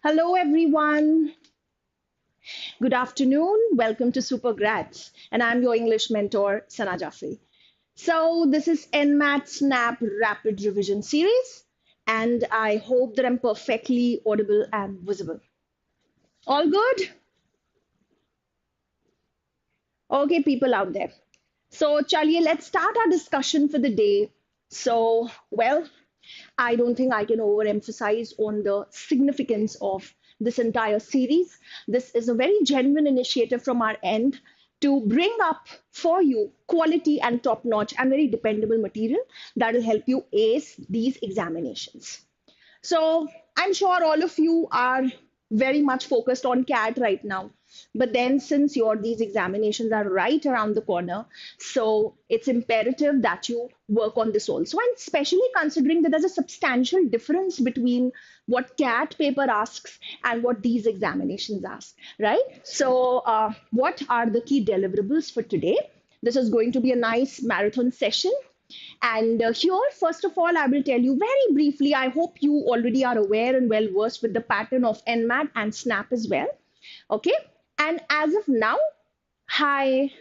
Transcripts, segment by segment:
Hello, everyone. Good afternoon. Welcome to Super Grads. And I'm your English mentor, Sana Jafri. So, this is NMAT SNAP Rapid Revision Series. And I hope that I'm perfectly audible and visible. All good? Okay, people out there. So, chaliye, let's start our discussion for the day. I don't think I can overemphasize on the significance of this entire series. This is a very genuine initiative from our end to bring up for you quality and top notch and very dependable material that will help you ace these examinations. So I'm sure all of you are very much focused on CAT right now. But then, since these examinations are right around the corner, so it's imperative that you work on this also. And especially considering that there's a substantial difference between what CAT paper asks and what these examinations ask, right? So, what are the key deliverables for today? This is going to be a nice marathon session. And here, first of all, I will tell you very briefly. I hope you already are aware and well versed with the pattern of NMAT and SNAP as well. Okay. And as of now, hi,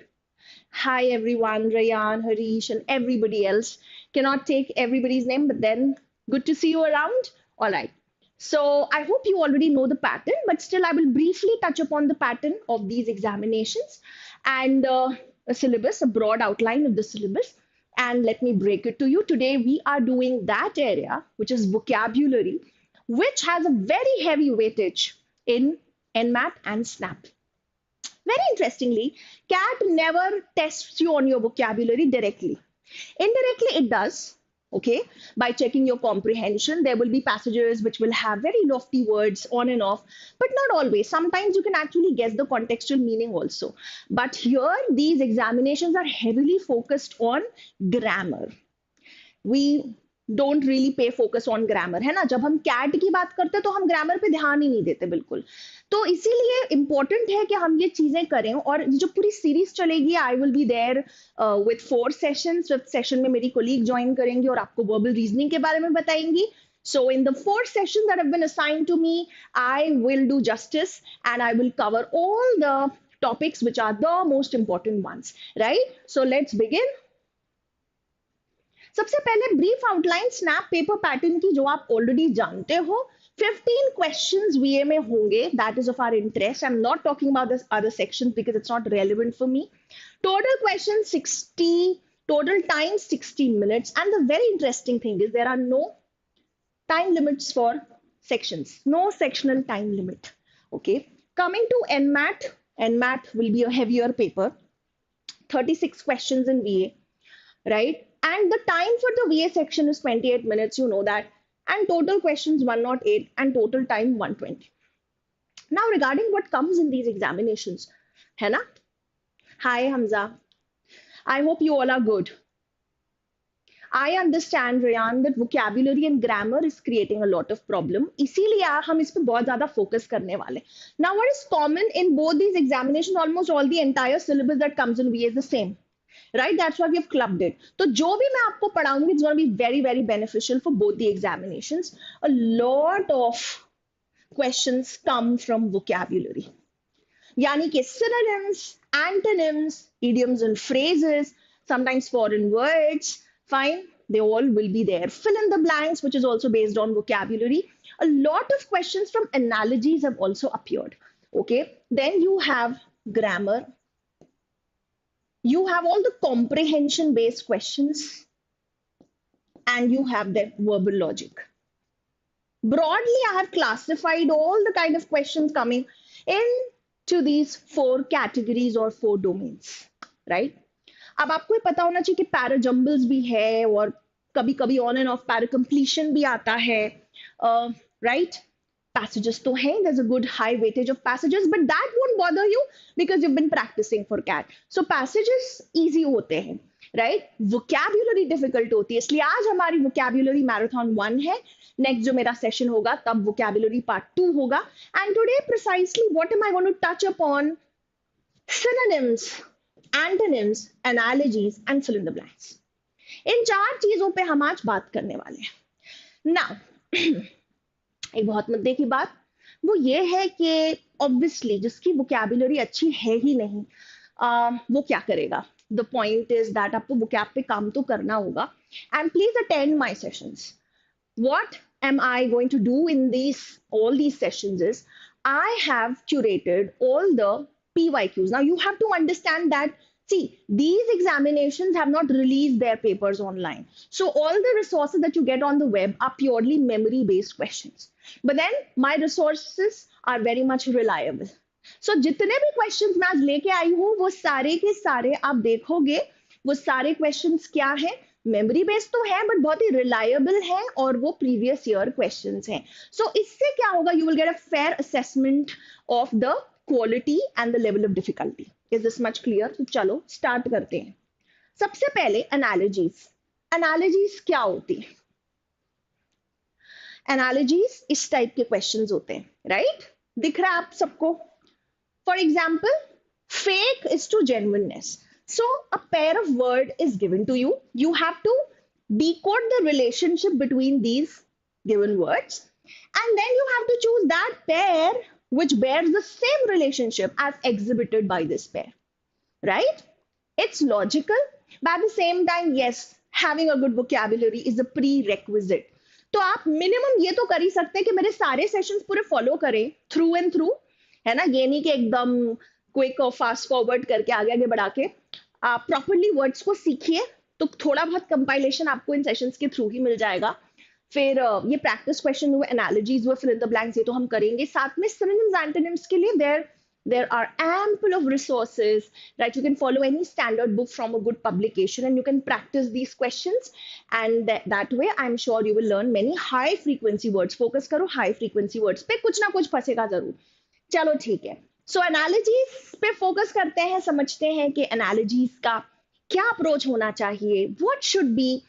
hi everyone, Rayan, Harish, and everybody else. Cannot take everybody's name, but then good to see you around. All right. So I hope you already know the pattern, but still I will briefly touch upon the pattern of these examinations and a syllabus, a broad outline of the syllabus. And let me break it to you. Today we are doing that area, which is vocabulary, which has a very heavy weightage in NMAT and SNAP. Very interestingly, CAT never tests you on your vocabulary directly. Indirectly, it does, okay, by checking your comprehension. There will be passages which will have very lofty words on and off, but not always. Sometimes you can actually guess the contextual meaning also. But here, these examinations are heavily focused on grammar. We don't really pay focus on grammar है ना जब हम cat की बात करते तो हम grammar पे ध्यान ही नहीं देते बिल्कुल तो इसीलिए इंपॉर्टेंट है कि हम ये चीजें करें और जो पूरी सीरीज चलेगी I will be there with 4 sessions session में मेरी कोलीग ज्वाइन करेंगी और आपको वर्बल रीजनिंग के बारे में बताएंगी So in the 4 sessions that have been assigned to me, I will do justice and I will cover all the topics which are the most important ones, right? So let's begin. सबसे पहले brief outline snap paper pattern की जो आप already जानते हो 15 questions VA में होंगे that is of our interest I am not talking about this other sections because it's not relevant for me total question 60 total time 60 minutes and the very interesting thing is there are no time limits for sections no sectional time limit okay coming to nmat will be a heavier paper 36 questions in VA right and the time for the VA section is 28 minutes, you know that. And total questions 108 and total time 120. Now regarding what comes in these examinations, है ना? Hi Hamza. I hope you all are good. I understand, Rayan, that vocabulary and grammar is creating a lot of problem. इसीलिए हम इस पे बहुत ज़्यादा focus करने वाले. Now what is common in both these examinations? Almost all the entire syllabus that comes in VA is the same. Right, that's why we have clubbed it. तो जो भी मैं आपको पढ़ाऊंगी it's going to be very very beneficial for both the examinations. A lot of questions come from vocabulary. यानी कि synonyms, antonyms, idioms and phrases, sometimes foreign words, fine, they all will be there. Fill in the blanks, which is also based on vocabulary. A lot of questions from analogies have also appeared. Okay, then you have grammar. You have all the comprehension based questions and you have the verbal logic. Broadly, I have classified all the kind of questions coming into these 4 categories or 4 domains, right? अब आपको पता होना चाहिए कि parajumbles भी है और कभी कभी ऑन एंड ऑफ पैराकम्प्लीशन भी आता है, right? Passages to hai, there's a good high weightage of passages, but that won't bother you because you've been practicing for CAT. So passages easy hote hain, right? Vocabulary difficult hoti hai, इसलिए आज हमारी vocabulary marathon 1 है. Next जो मेरा session होगा तब vocabulary part 2 होगा. And today precisely what am I going to touch upon? Synonyms, antonyms, analogies and fill in the blanks. इन 4 चीजों पे हम आज बात करने वाले हैं. Now एक बहुत मुद्दे की बात वो ये है कि ऑब्वियसली जिसकी वोकैबुलरी अच्छी है ही नहीं, वो क्या करेगा. द पॉइंट इज दैट आपको वोकैब पे काम तो करना होगा. And please attend my sessions. What am I going to do in all these sessions is I have curated all the PYQs. Now you have to understand that, see, these examinations have not released their papers online. So all the resources that you get on the web are purely memory based questions. But then my resources are very much reliable. So जितने भी questions मैं आज लेके आई हूँ वो सारे के सारे आप देखोगे, वो सारे questions क्या है, मेमोरी बेस्ड तो है बट बहुत ही रिलायबल है और वो प्रीवियस ईयर क्वेश्चंस हैं. सो इससे क्या होगा, you will get a fair assessment of the quality and the level of difficulty. Is this much clear? तो चलो स्टार्ट करते हैं. सबसे पहले एनालॉजीज. एनालॉजीज क्या होती है? एनालॉजीज इस टाइप के क्वेश्चंस होते हैं, राइट? दिख रहा है आप सबको? For example, fake is to genuineness. So a pair of word is given to you. You have to decode the relationship between these given words, and then you have to choose that pair which bears the same relationship as exhibited by this pair, right? It's logical, but at the same time, yes, having a good vocabulary is a prerequisite. तो आप minimum ये तो कर ही सकते हैं कि मेरे सारे सेशंस पूरे फॉलो करें थ्रू एंड थ्रू, है ना? ये नहीं कि एकदम क्विक और फास्ट फॉरवर्ड करके आगे आगे बढ़ा के. आप प्रॉपरली वर्ड्स को सीखिए तो थोड़ा बहुत कंपाइलेशन आपको इन सेशंस के थ्रू ही मिल जाएगा. फिर ये प्रैक्टिस क्वेश्चन हुए, एनालॉजीज हुए, फिल इन द ब्लैंक्स, ये तो हम करेंगे. साथ में सिनोनिम्स एंटोनिम्स के लिए there are ample of resources, right? You can follow any standard book from a good publication and you can practice these questions, and that way I'm sure you will learn many high frequency words. Focus करो high frequency words पे, कुछ ना कुछ फंसेगा जरूर. चलो ठीक है. सो analogies पे फोकस करते हैं, समझते हैं कि एनालॉजीज का क्या अप्रोच होना चाहिए. What should be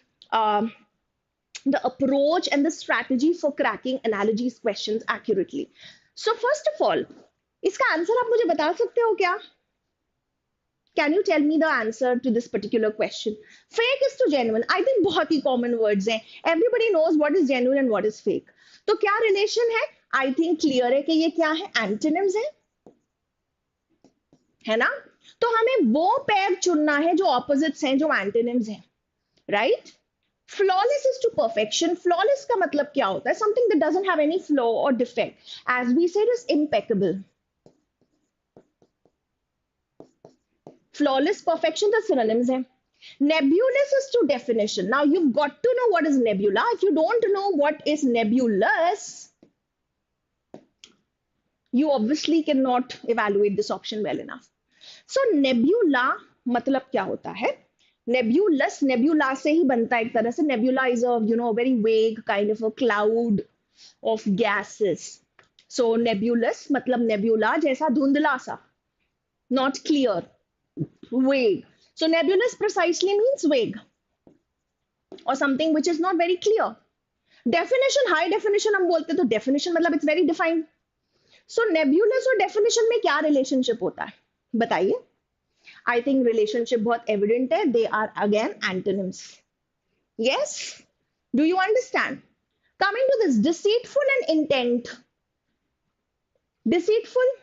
the approach and the strategy for cracking analogies questions accurately. So first of all, इसका आंसर आप मुझे बता सकते हो क्या? Can you tell me the answer to this particular question? Fake is to genuine, I think बहुत ही common words हैं. Everybody knows what is genuine and what is fake. तो क्या रिलेशन है? आई थिंक क्लियर है कि ये क्या है, एंटोनिम्स है ना? तो हमें वो पेयर चुनना है जो ऑपोजिट्स हैं, जो एंटोनिम्स हैं, right? Flawless is to perfection. Flawless का मतलब क्या होता है? Something that doesn't have any flaw और defect. As we said, is impeccable. Flawless, perfection, the synonyms हैं. Nebulous is to definition. Now you've got to know what is nebula. If you don't know what is nebulous, you obviously cannot evaluate this option well enough. So nebula मतलब क्या होता है? Nebulous, nebula से ही बनता है एक तरह से. Nebula is a very vague kind of a cloud of gases. So nebulous मतलब nebula जैसा धुंधला सा, not clear, vague. So nebulous precisely means vague or something which is not very clear. Definition, high definition हम बोलते तो definition मतलब it's very defined. So nebulous और definition में क्या relationship होता है बताइए? I think relationship बहुत evident है. They are again antonyms. Yes? Do you understand? Coming to this, deceitful and intent. Deceitful,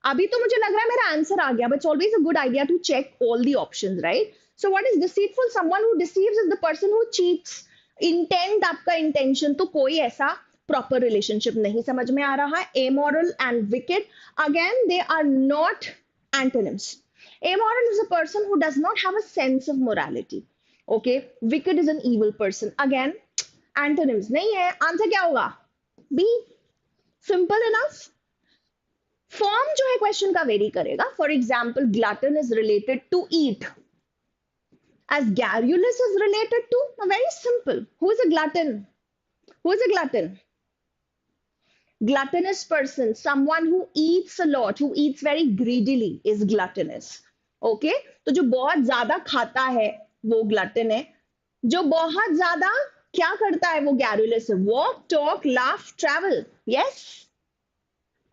अभी तो मुझे लग रहा है मेरा आंसर आ गया, but it's always a good idea to check all the options, right? So what is deceitful? Someone who deceives is the person who cheats. Intent, आपका intention, तो कोई ऐसा proper relationship नहीं समझ में आ रहा है. Amoral and wicked, again they are not antonyms. Amoral is a person who does not have a sense of morality. Okay, wicked is an evil person. Again, antonyms नहीं है. Answer क्या होगा? B. Simple enough. Form जो है question का vary करेगा. For example, glutton is related to eat, as garrulous is related to, very simple. Who is a glutton? Who is a glutton? Gluttonous person, someone who eats a lot, who eats very greedily is gluttonous. Okay, तो जो बहुत ज्यादा खाता है वो glutton है. जो बहुत ज्यादा क्या करता है वो garrulous है. Walk, talk, laugh, travel. Yes.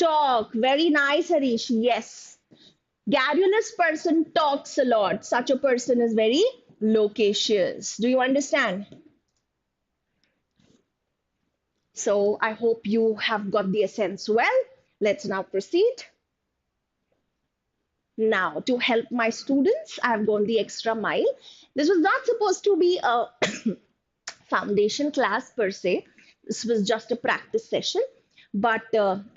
Talk, very nice, Harish. Yes, garrulous person talks a lot. Such a person is very loquacious. Do you understand? So I hope you have got the essence well. Let's now proceed. Now, to help my students, I've gone the extra mile. This was not supposed to be a foundation class per se. This was just a practice session. But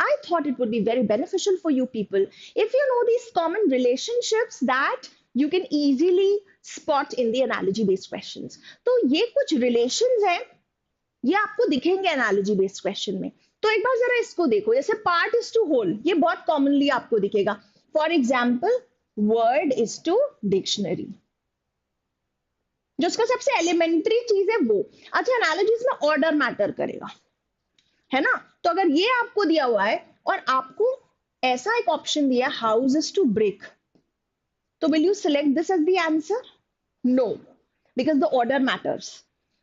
I thought it would be very beneficial for you people if you know these common relationships that you can easily spot in the analogy based questions. तो ये कुछ relations हैं, ये आपको दिखेंगे analogy based question में. तो एक बार जरा इसको देखो, जैसे part is to whole, ये बहुत commonly आपको दिखेगा. For example, word is to dictionary. जो उसका सबसे एलिमेंट्री चीज है वो. अच्छा, एनालॉजीज में ऑर्डर मैटर करेगा, है ना? तो अगर ये आपको दिया हुआ है और आपको ऐसा एक ऑप्शन दिया हाउसेस टू ब्रेक, तो will you select this as the answer? No, because the order matters.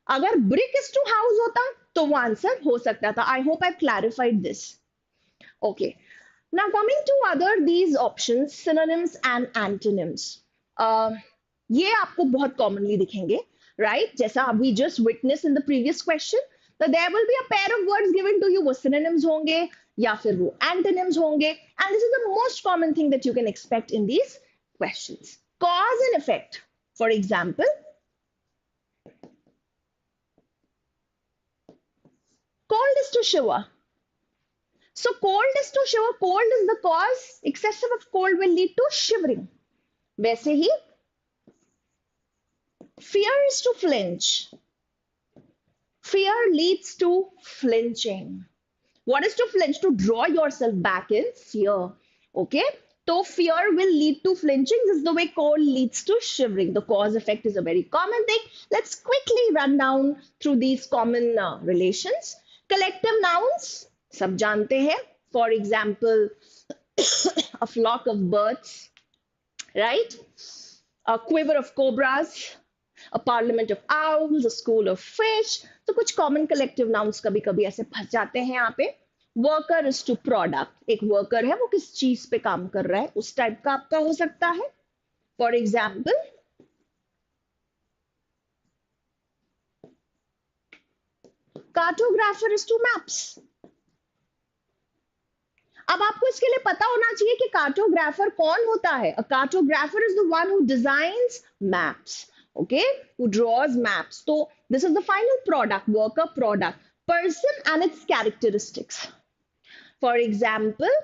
अगर ब्रिक इज टू हाउस होता तो वो आंसर हो सकता था. I hope I clarified this. Okay, now coming to other these options, synonyms and antonyms. ये आपको बहुत कॉमनली दिखेंगे, राइट? जैसा we just witness in the previous question, तो there will be a pair of words given to you. वो synonyms होंगे या फिर वो एंटोनिम्स होंगे, and this is the most common thing that you can expect in these questions. Cause and effect, for example, cold is to shiver. So cold is to shiver, cold is the cause, excessive of cold will lead to shivering. वैसे ही fear is to flinch. Fear leads to flinching. What is to flinch? To draw yourself back in fear. Okay? So fear will lead to flinching. This is the way cold leads to shivering. The cause effect is a very common thing. Let's quickly run down through these common relations. Collective nouns, सब जानते हैं. For example, a flock of birds, right? A quiver of cobras, a parliament of owls, a school of fish. तो कुछ common collective nouns कभी कभी ऐसे फंस जाते हैं यहाँ पे. Worker is to product. एक worker है, वो किस चीज पे काम कर रहा है, उस टाइप का आपका हो सकता है. For example, cartographer is to maps. अब आपको इसके लिए पता होना चाहिए कि कार्टोग्राफर कौन होता है. A cartographer is the one who designs maps, okay, who draws maps. So this is the final product, worker, product, person and its characteristics. For example,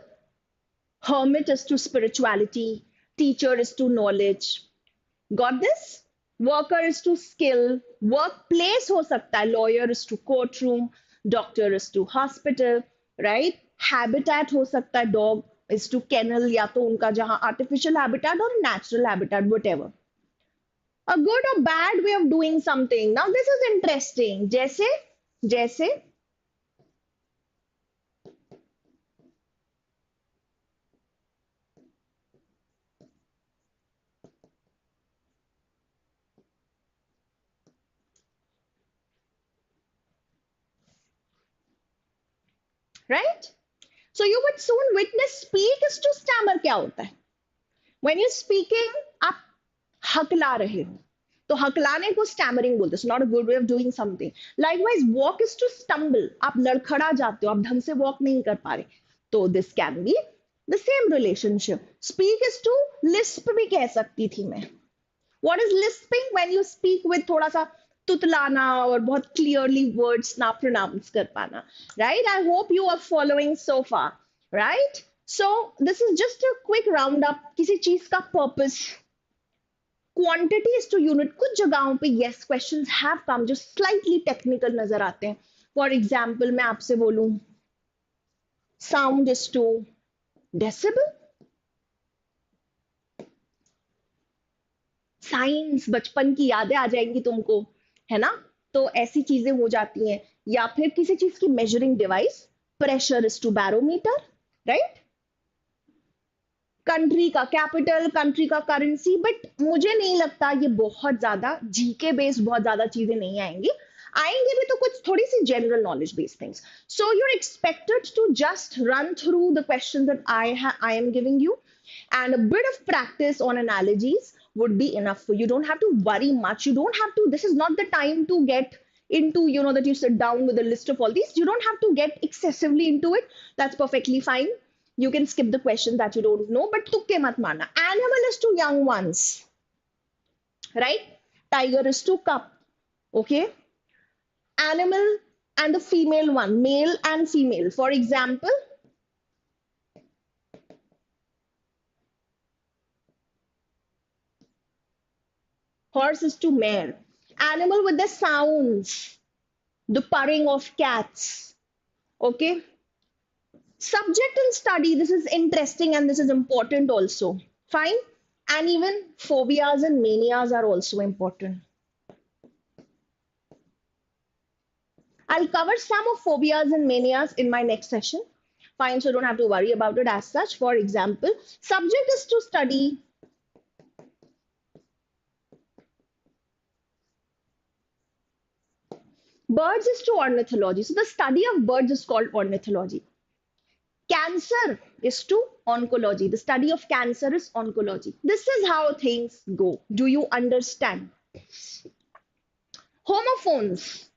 hermit is to spirituality, teacher is to knowledge. Got this? Worker is to skill, workplace हो सकता है, lawyer is to courtroom, doctor is to hospital, right? Habitat हो सकता है, dog is to kennel, या तो उनका जहां artificial habitat और natural habitat, whatever. A good or bad way of doing something. Now this is interesting. जैसे right? So you would soon witness speak is to stammer. क्या होता है? When you're speaking, आप हकला रहे हो, तो हकलाने को stammering बोलते हैं. It's not a good way of doing something. Likewise, walk is to stumble. आप लड़खड़ा जाते हो, आप ढंग से walk नहीं कर पा रहे, तो this can be the same relationship. Speak is to lisp भी कह सकती थी मैं. What is lisping? When you speak with थोड़ा सा तुतलाना और बहुत क्लियरली वर्ड्स ना प्रोनाउंस कर पाना, right? I hope you are following so far, right? So this is just a quick round up किसी चीज का purpose. Quantity is to unit. कुछ जगहों पे यस क्वेश्चंस हैव कम जो स्लाइटली टेक्निकल नजर आते हैं. फॉर एग्जांपल मैं आपसे बोलूं sound is to decibel. Science, बचपन की यादें आ जाएंगी तुमको, है ना? तो ऐसी चीजें हो जाती हैं. या फिर किसी चीज की measuring device, pressure is to barometer, right? Country का कैपिटल, कंट्री का करेंसी. बट मुझे नहीं लगता ये बहुत ज्यादा जीके बेस्ड बहुत ज्यादा चीजें नहीं आएंगी. आएंगे भी तो कुछ थोड़ी सी general knowledge based things. So you are expected to just run through the questions that I am giving you, and a bit of practice on analogies would be enough for you. You don't have to worry much. You don't have to, this is not the time to get into, that you sit down with a list of all these. You don't have to get excessively into it. That's perfectly fine. You can skip the question that you don't know, but tukke mat marna. Animal is to young ones, right? Tiger is to cup. Okay. Animal and the female one, male and female. For example, horse is to mare. Animal with the sounds, the purring of cats. Okay. Subject and study, this is interesting and this is important also. Fine. And even phobias and manias are also important. I'll cover some of phobias and manias in my next session. Fine, so don't have to worry about it as such. For example, subject is to study birds is to ornithology. So the study of birds is called ornithology. Cancer is to oncology. The study of cancer is oncology. This is how things go. Do you understand? Homophones,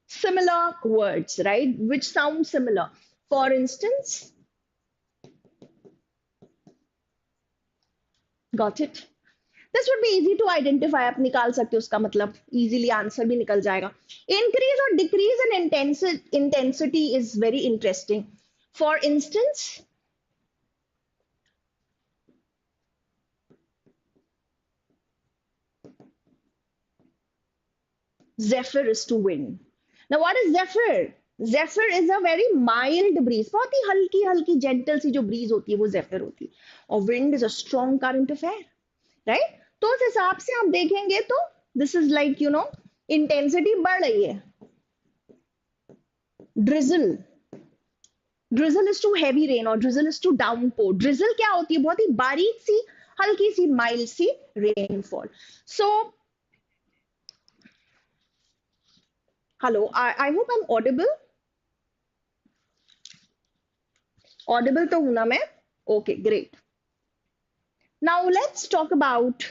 similar words, right? Which sound similar. For instance, got it? This would be easy to identify. आप निकाल सकते हो उसका मतलब easily answer भी निकल जाएगा. Increase or decrease in intensity is very interesting. For instance, zephyr is to wind. Now what is zephyr? Zephyr is a very mild breeze. बहुत ही हल्की हल्की gentle सी जो breeze होती है वो zephyr होती है. और wind is a strong current of air, right? तो उस हिसाब से आप देखेंगे तो this is like intensity बढ़ रही है. Drizzle. Drizzle is to heavy rain or drizzle is to downpour. Drizzle क्या होती है? बहुत ही बारीक सी हल्की सी mild C rainfall. So hello, I hope I'm audible. Audible तो हूं ना मैं? Okay, great. Now let's talk about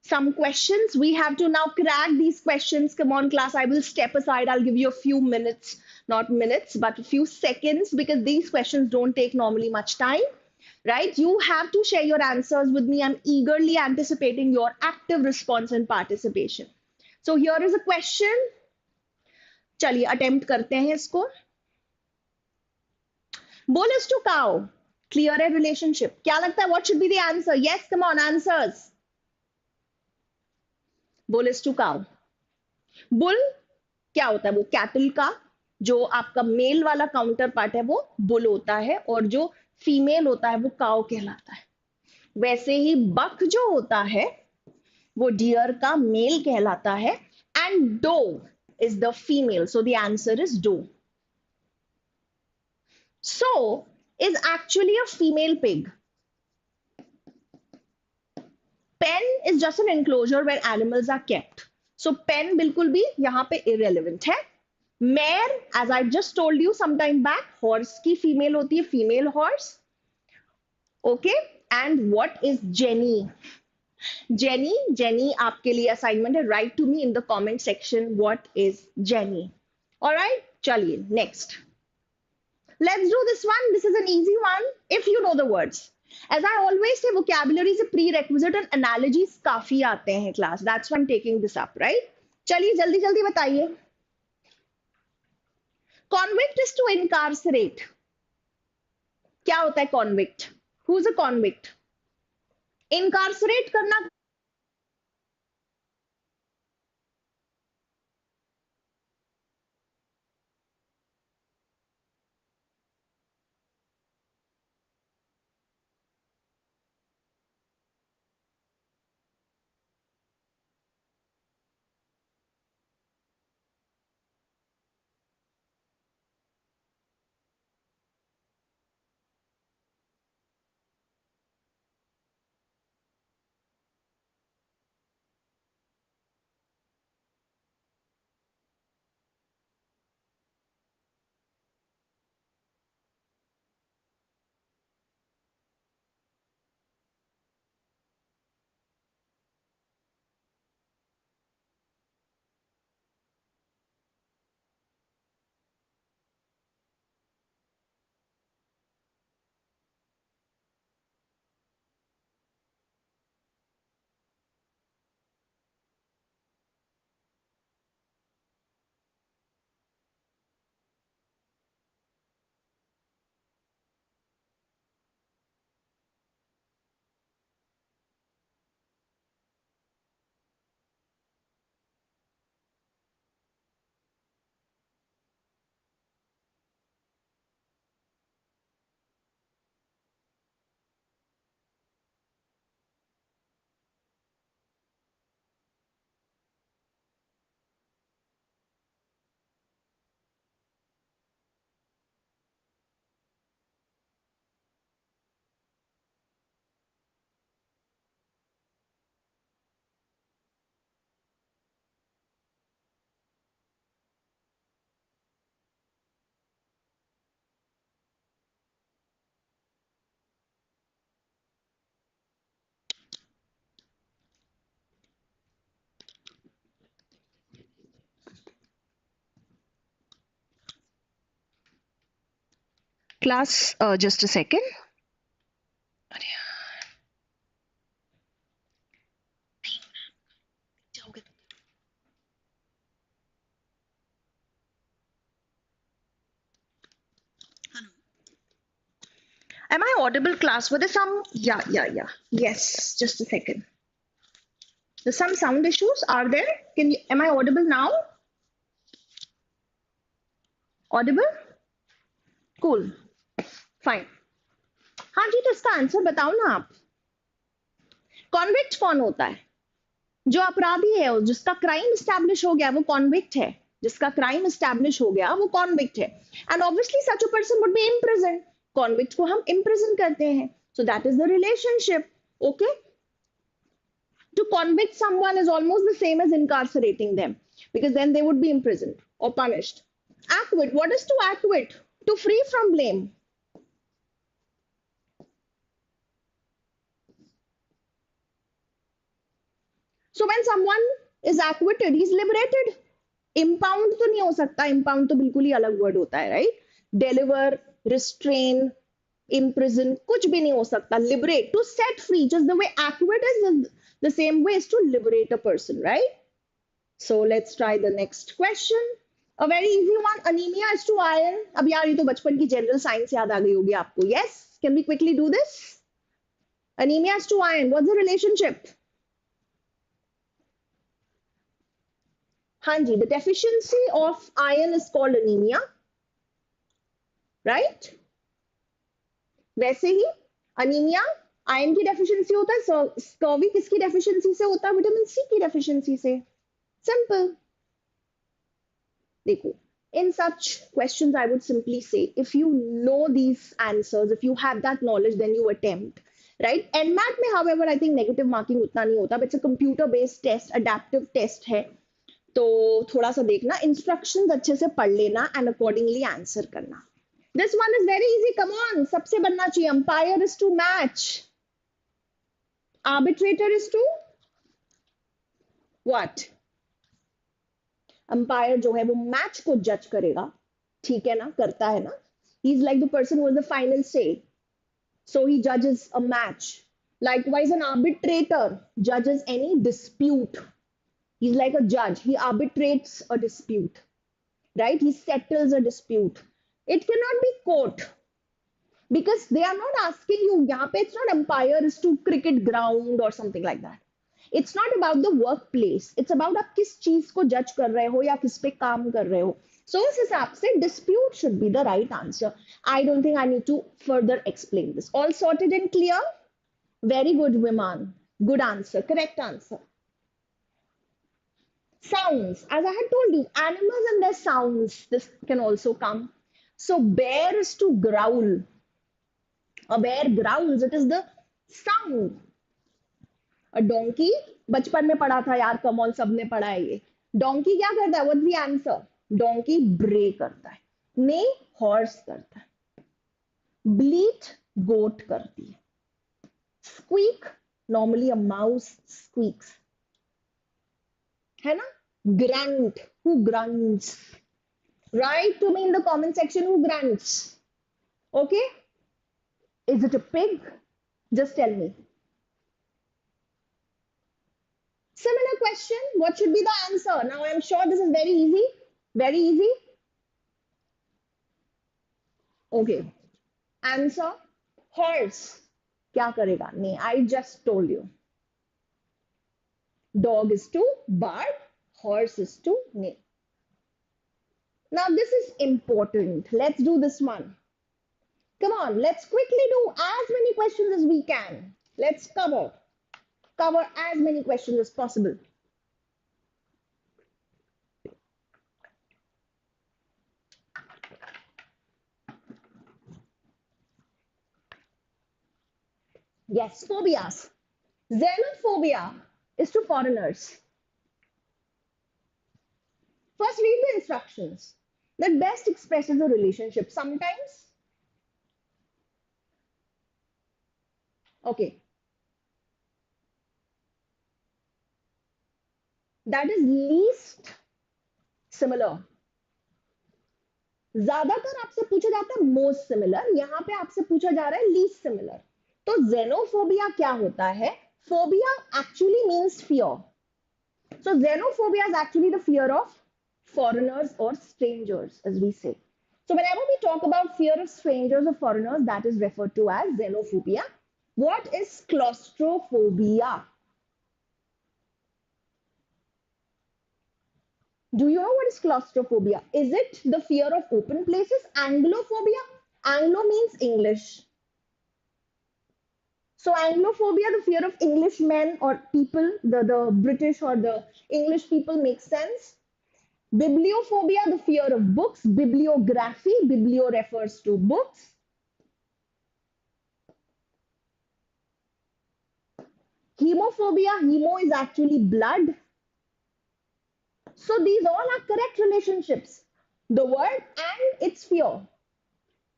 some questions. We have to now crack these questions. Come on, class. I will step aside. I'll give you a few minutes, not minutes, but a few seconds because these questions don't take normally much time, right? You have to share your answers with me. I'm eagerly anticipating your active response and participation. So here is a question. चलिए attempt करते हैं इसको. Bull is to cow. Clear है relationship. क्या लगता है? What should be the answer? Yes, come on, answers. Bull is to cow. Bull क्या होता है? वो कैटल का जो आपका मेल वाला काउंटर पार्ट है वो बुल होता है और जो फीमेल होता है वो काउ कहलाता है. वैसे ही बक जो होता है वो डियर का मेल कहलाता है and doe is the female. So the answer is doe. So is actually a female pig. Pen is just an enclosure where animals are kept. So pen बिल्कुल भी यहाँ पे irrelevant है. Mare, as I just told you some time back, horse की female होती है, female horse. Okay, and what is Jenny? Jenny आपके लिए assignment है. Write to me in the comment section what is Jenny. All right, चलिए next. Let's do this one. This is an easy one if you know the words. As I always say, vocabulary is a prerequisite and analogies काफी आते हैं class. That's why I'm taking this up, right? चलिए जल्दी जल्दी बताइए. Convict is to incarcerate. क्या होता है convict? Who's a convict? Incarcerate करना Class, just a second. Am I audible, class? Were there some? Yeah. Yes, just a second. There's some sound issues. Are there? Am I audible now? Audible? Cool. Fine. हाँ जी, तो इसका answer बताओ ना आप. Convict कौन होता है? जो अपराधी है, जिसका क्राइम एस्टैब्लिश हो गया, वो कॉन्विक्ट है. जिसका क्राइम एस्टैब्लिश हो गया, वो कॉन्विक्ट है. And obviously such a person would be imprison. Convict को हम इम्प्रिजन करते हैं. सो that is the relationship. Okay. To convict someone is almost the same as incarcerating them, because then they would be imprisoned or punished. Acquit. What is to acquit? To free from blame. So when someone is acquitted, he's liberated. Impound तो नहीं हो सकता. Impound तो बिल्कुल ही अलग word होता है, right? Deliver, restrain, imprison, कुछ भी नहीं हो सकता. Liberate, to set free, just the way acquit is the same way is to liberate a person, right? So let's try the next question. A very easy one. Anemia is to iron. अब यार ये तो बचपन की general science याद आ गई होगी आपको. Yes? Can we quickly do this? Anemia is to iron. What's the relationship? हाँ जी, the deficiency of iron is called anemia, right? वैसे ही anemia आयरन की डेफिशिएंसी होता है. स्कर्वी किसकी डेफिशिएंसी से होता है? विटामिन सी की डेफिशिएंसी से. सिंपल. देखो, in such questions I would simply say, if you know these answers, if you have that knowledge, then you attempt, right? NMAT में however I think negative marking उतना नहीं होता, but it's a computer based test, adaptive test है. तो थोड़ा सा देखना, instructions अच्छे से पढ़ लेना एंड अकॉर्डिंगली आंसर करना. This one is very easy. Come on, सबसे बनना चाहिए. Umpire is to match. Arbitrator is to what? Umpire जो है वो मैच को जज करेगा. ठीक है ना, करता है ना. He is like the person who is the final से, सो ही जजेस a match. Likewise, an arbitrator judges any dispute. He's like a judge. He arbitrates a dispute, right? He settles a dispute. It cannot be court because they are not asking you. यहाँ पे it's not umpire is to cricket ground or something like that. It's not about the workplace. It's about आप किस चीज को जज कर रहे हो या किस पे काम कर रहे हो. So उस हिसाब से dispute should be the right answer. I don't think I need to further explain this. All sorted and clear? Very good, Viman. Good answer. Correct answer. Sounds. As I had told you, animals and their sounds, this can also come. So bear is to growl. A bear growls. It is the sound. A donkey, बचपन में पढ़ा था यार, come on, सबने पढ़ा है ये. Donkey क्या करता है? What's the answer? Donkey bray करता है. Neigh horse करता है. Bleat goat करती है. Squeak, normally a mouse squeaks. है ना? Grunt, who grunts? Write to me in the comment section who grunts. Okay? Is it a pig? Just tell me. Similar question. What should be the answer? Now I am sure this is very easy. Very easy. Okay. Answer. Horse. क्या करेगा? नहीं, I just told you. Dog is to bark. Horse is to neigh. Now this is important. Let's do this one. Come on, let's quickly do as many questions as we can. Let's cover as many questions as possible. Yes, phobias. Xenophobia is to foreigners. First, read the instructions that best expresses the relationship. Sometimes, okay, that is least similar. ज्यादातर आपसे पूछा जाता है most similar, यहाँ पे आपसे पूछा जा रहा है लीस्ट सिमिलर। तो xenophobia क्या होता है? Phobia actually means fear. So xenophobia is actually the fear of foreigners or strangers, as we say. So whenever we talk about fear of strangers or foreigners, that is referred to as xenophobia. What is claustrophobia? Do you know what is claustrophobia? Is it the fear of open places? Anglophobia? Anglo means English. So Anglophobia, the fear of Englishmen or people, the British or the English people makes sense. Bibliophobia, the fear of books. Bibliography, biblio refers to books. Hemophobia, hemo is actually blood. So these all are correct relationships. The word and its fear.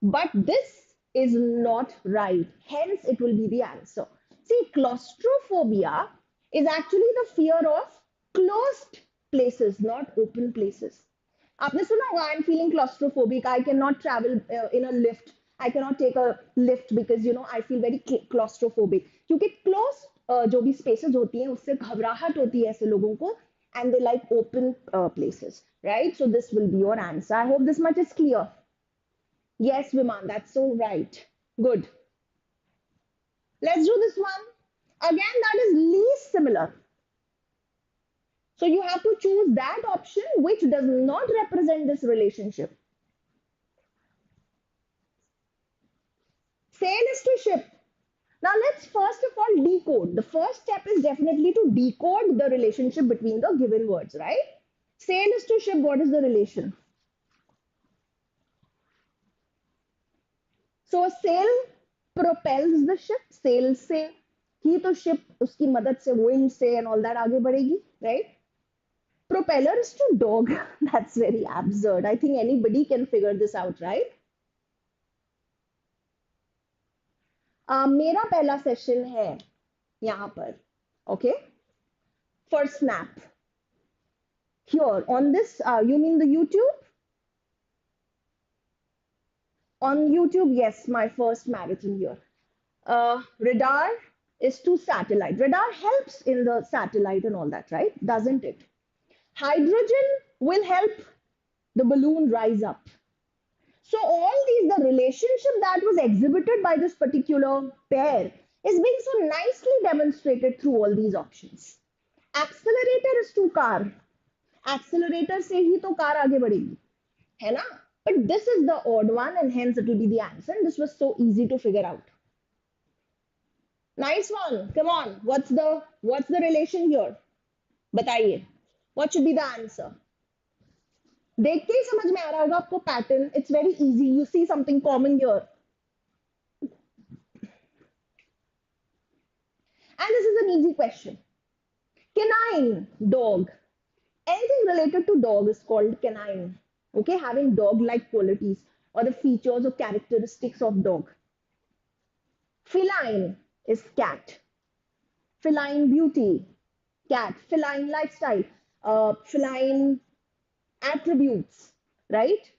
But this is not right. Hence, it will be the answer. See, claustrophobia is actually the fear of closed places, not open places. आपने सुना होगा, I'm feeling claustrophobic. I cannot travel in a lift. I cannot take a lift because I feel very claustrophobic. क्योंकि closed जो भी spaces होती हैं उससे घबराहट होती है ऐसे लोगों को, and they like open places, right? So this will be your answer. I hope this much is clear. Yes, Viman, that's so right. Good. Let's do this one. Again, that is least similar. So you have to choose that option which does not represent this relationship. Sail is to ship. Now let's first of all decode. The first step is definitely to decode the relationship between the given words, right? Sail is to ship, what is the relation? So a sail propels the ship, sail से ही तो ship उसकी मदद से wind से and all that आगे बढ़ेगी, right? Propeller is to dog. That's very absurd. I think anybody can figure this out, right? मेरा पहला सेशन है यहाँ पर, okay? For SNAP. Here on this, you mean the YouTube? On YouTube, yes, my first marathon here. Radar is to satellite. Radar helps in the satellite and all that, right? Doesn't it? Hydrogen will help the balloon rise up. So all these, the relationship that was exhibited by this particular pair is being so nicely demonstrated through all these options. Accelerator is to car. Accelerator से ही तो car आगे बढ़ेगी, है ना? But this is the odd one and hence it will be the answer. And this was so easy to figure out. Nice one. Come on. What's the relation here? बताइए. What should be the answer? देख के ही समझ में आ रहा होगा आपको pattern. It's very easy. You see something common here. And this is an easy question. Canine, dog. Anything related to dog is called canine. Okay, having dog-like qualities or the features or characteristics of dog. Feline is cat. Feline beauty, cat. Feline lifestyle, feline attributes, right?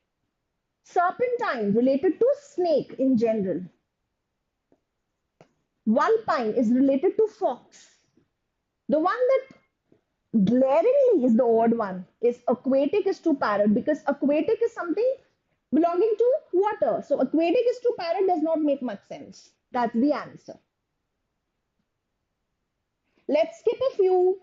Serpentine related to snake in general. Vulpine is related to fox. The one that glaringly is the odd one is aquatic is to parrot, because aquatic is something belonging to water. So aquatic is to parrot does not make much sense. That's the answer. Let's skip a few.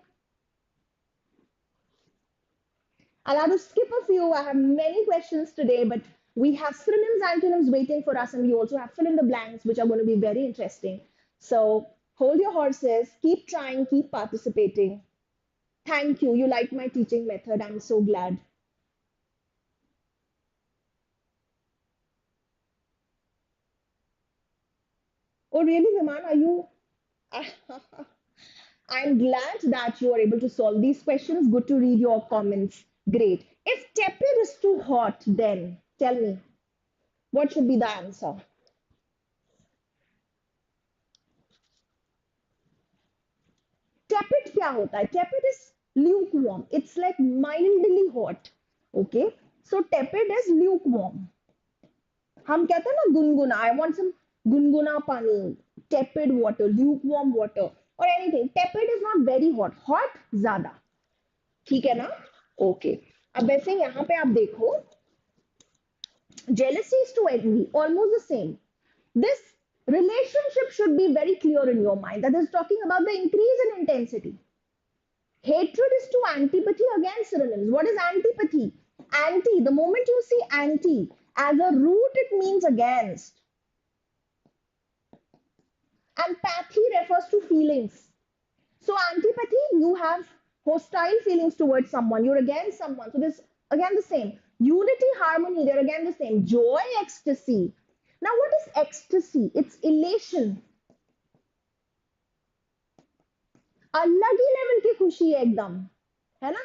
I'll have to skip a few. I have many questions today, but we have synonyms, antonyms waiting for us, and we also have fill in the blanks, which are going to be very interesting. So hold your horses, keep trying, keep participating. Thank you. You like my teaching method. I'm so glad. Oh, really, Viman? Are you? I'm glad that you are able to solve these questions. Good to read your comments. Great. If tepid is too hot, then tell me, what should be the answer? Tepid क्या होता है? Tepid is lukewarm. It's like mildly hot. Okay. So tepid is lukewarm. हम कहते हैं ना गुनगुना, I want some गुनगुना पानी, tepid water, lukewarm water or anything. Tepid is not very hot, hot ज्यादा, ठीक है ना? ओके अब वैसे यहाँ पे आप देखो, jealousy is to envy, almost the same. This relationship should be very clear in your mind, that is talking about the increase in intensity. Hatred is to antipathy, again synonyms. What is antipathy? Anti, the moment you see anti as a root, it means against. And pathy refers to feelings. So antipathy, you have hostile feelings towards someone, you're against someone. So this again the same. Unity, harmony, they're again the same. Joy, ecstasy. Now what is ecstasy? It's elation. अलग ही level की खुशी है एकदम, है ना?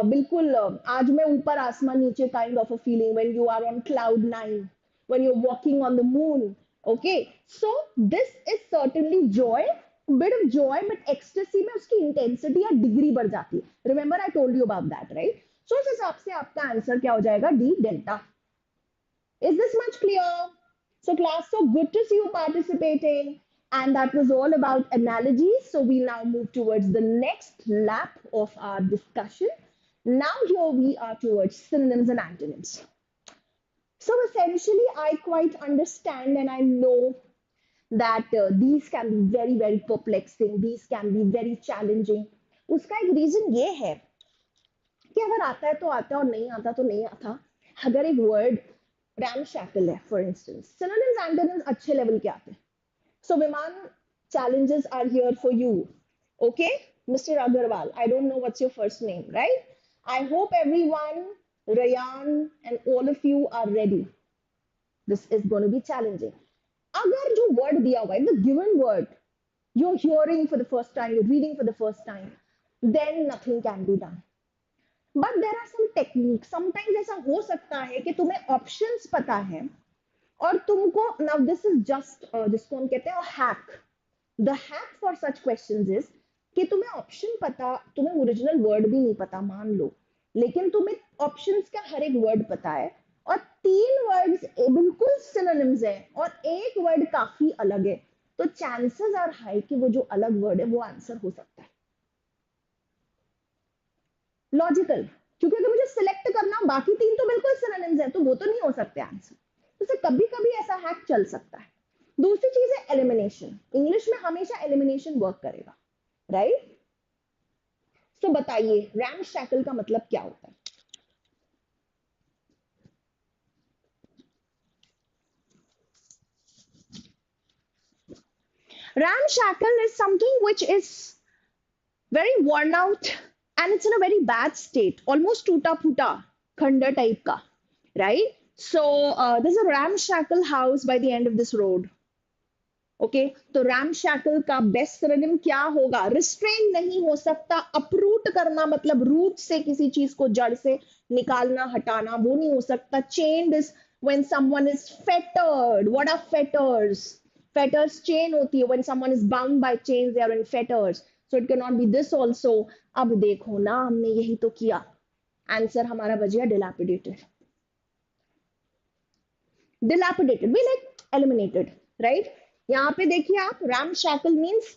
बिल्कुल आज मैं ऊपर आसमान नीचे kind of a feeling when you are on cloud 9, when you're walking on the moon. Okay, so this is certainly joy, bit of joy, but ecstasy में उसकी intensity या degree बढ़ जाती है. Remember I told you about that, right? So उस हिसाब से आपका आंसर क्या हो जाएगा? D delta. Is this much clear? So class, so good to see you participating. And that was all about analogies. So we now move towards the next lap of our discussion. Now here we are towards synonyms and antonyms. So essentially, I quite understand and I know that these can be very, very perplexing. These can be very challenging. उसका एक reason ये है कि अगर आता है तो आता और नहीं आता तो नहीं आता. अगर एक word ramshackle है, for instance, synonyms, antonyms अच्छे level के आते हैं. So Viman, challenges are here for you. Okay, Mr. Agarwal, I don't know what's your first name, right? I hope everyone, Rayan and all of you are ready. This is going to be challenging. अगर जो word दिया हुआ है, the given word, you're hearing for the first time, you're reading for the first time, then nothing can be done. But there are some techniques. Sometimes ऐसा हो सकता है कि तुम्हें options पता है और तुमको, now this is just जिसको हम कहते हैं hack. The hack for such questions is कि तुम्हें ऑप्शन पता, तुम्हें ओरिजिनल वर्ड भी नहीं पता मान लो, लेकिन तुम्हें ऑप्शंस का हर एक वर्ड पता है और 3 वर्ड्स बिल्कुल सिनोनिम्स है और एक वर्ड काफी अलग है, तो चांसेस आर हाई कि वो जो अलग वर्ड है वो आंसर हो सकता है. लॉजिकल, क्योंकि अगर मुझे सिलेक्ट करना बाकी 3 तो बिल्कुल सिनोनिम्स है तो वो तो नहीं हो सकते आंसर. तो कभी कभी ऐसा हैक चल सकता है. दूसरी चीज है एलिमिनेशन. इंग्लिश में हमेशा एलिमिनेशन वर्क करेगा, राइट? तो बताइए रैमशैकल का मतलब क्या होता है? Ramshackle is something which is very worn out and it's in a very bad state, almost टूटा फूटा खंडर टाइप का, right? So there's a ramshackle house by the end of this road. Okay, तो ramshackle का best synonym क्या होगा? Restrain नहीं हो सकता. अपरूट करना मतलब रूट से किसी चीज को जड़ से निकालना, हटाना, वो नहीं हो सकता. Chained is when someone is fettered. What are fetters? Fetters chain होती है. When someone is bound by chains, they are in fetters. So it cannot be this also. अब देखो ना, हमने यही तो किया. आंसर हमारा बच गया dilapidated. Dilapidated, we like eliminated, right? यहाँ पे देखिए आप, ramshackle means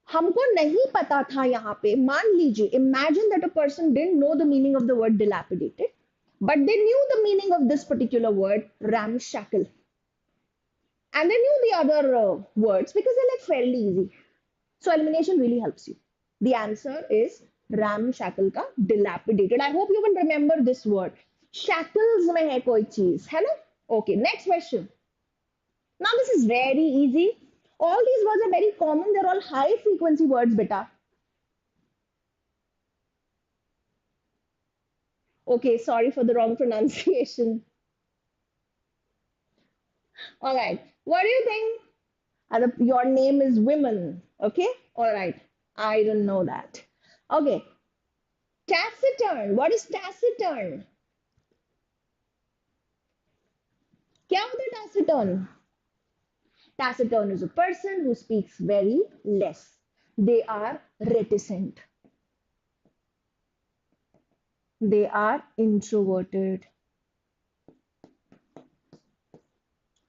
हमको नहीं पता था. यहाँ पे मान लीजिए, imagine that a person didn't know the meaning of the word dilapidated, but they knew the meaning of this particular word ramshackle, and they knew the other words because they're like fairly easy. So elimination really helps you. The answer is ramshackle का dilapidated. I hope you will remember this word. Shackles में है कोई चीज, है ना? Okay, next question. Now this is very easy. All these words are very common. They're all high frequency words, beta. Okay, sorry for the wrong pronunciation. All right, what do you think? Your name is women, okay? All right, I don't know that. Okay, taciturn. What is taciturn? क्या होता है taciturn? Taciturn is a person who speaks very less. They are reticent. They are introverted.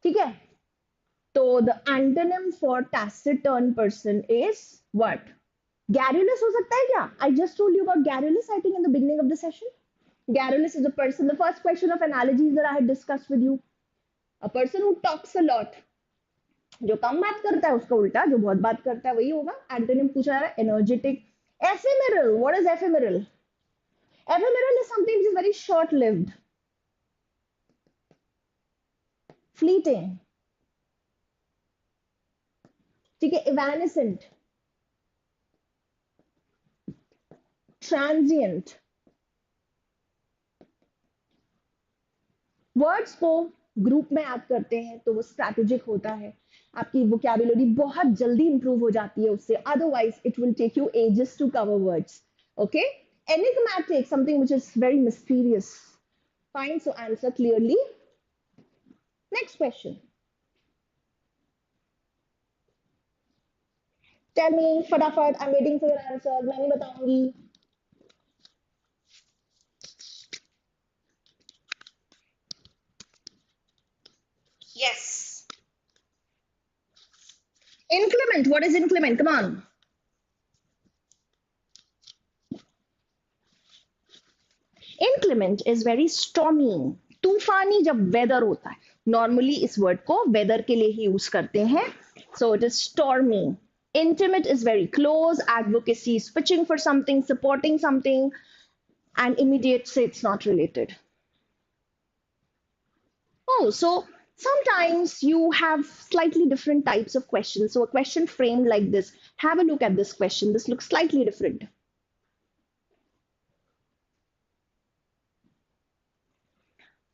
ठीक है, तो the antonym for taciturn person is what? Garrulous हो सकता है क्या? I just told you about garrulous, I think, in the beginning of the session. Garrulous is a person, the first question of analogies that I had discussed with you. A person who talks a lot. जो कम बात करता है उसका उल्टा, जो बहुत बात करता है वही होगा. एंटोनिम पूछा जा रहा है energetic. Ephemeral, what is ephemeral? Ephemeral is something which is very short lived, fleeting. ठीक है, evanescent, transient. वर्ड्स को ग्रुप में ऐड करते हैं तो वो स्ट्रैटेजिक होता है, आपकी वोकैबुलरी बहुत जल्दी इंप्रूव हो जाती है उससे, otherwise it will take you ages to cover words. Okay, enigmatic, something which is very mysterious. Fine, so answer clearly. Next question, tell me फटाफट, I am waiting for your answer. मैं नहीं बताऊंगी. Yes. Inclement. What is inclement? Come on. Inclement is very stormy. तूफानी जब weather होता है, normally इस word को वेदर के लिए ही यूज करते हैं. So it is stormy. Intimate is very close. Advocacy is pitching for something, supporting something, and immediate say it's not related. Oh, so sometimes you have slightly different types of questions. So a question framed like this. Have a look at this question. This looks slightly different.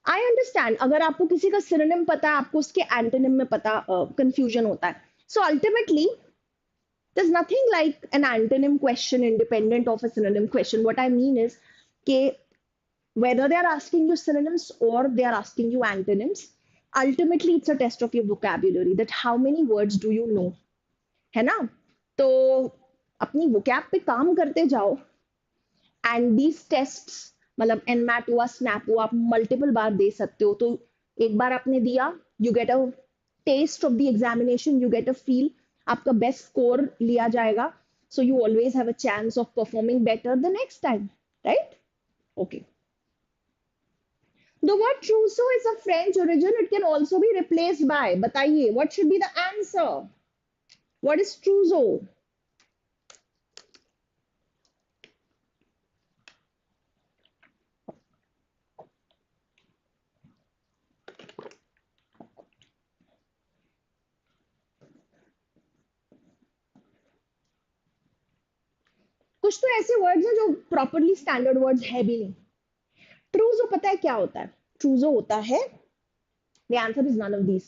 I understand. अगर आपको किसी का synonym पता है, आपको उसके antonym में पता confusion होता है. So ultimately, there's nothing like an antonym question independent of a synonym question. What I mean is कि whether they are asking you synonyms or they are asking you antonyms, ultimately it's a test of your vocabulary, that how many words do you know, है ना? तो अपनी vocab पे काम करते जाओ, and these tests, मतलब NMAT हुआ, SNAP हुआ, आप मल्टीपल बार दे सकते हो. तो एक बार आपने दिया, you get a taste of the examination, you get a feel, आपका बेस्ट स्कोर लिया जाएगा. So you always have a chance of performing better the next time, right? Okay. The word trousseau is of French origin. It can also be replaced by. बताइए, what should be the answer? What is trousseau? कुछ तो ऐसे words हैं जो properly standard words है भी नहीं. ट्रूजो पता है क्या होता है? ट्रूजो होता है, the answer is none of these.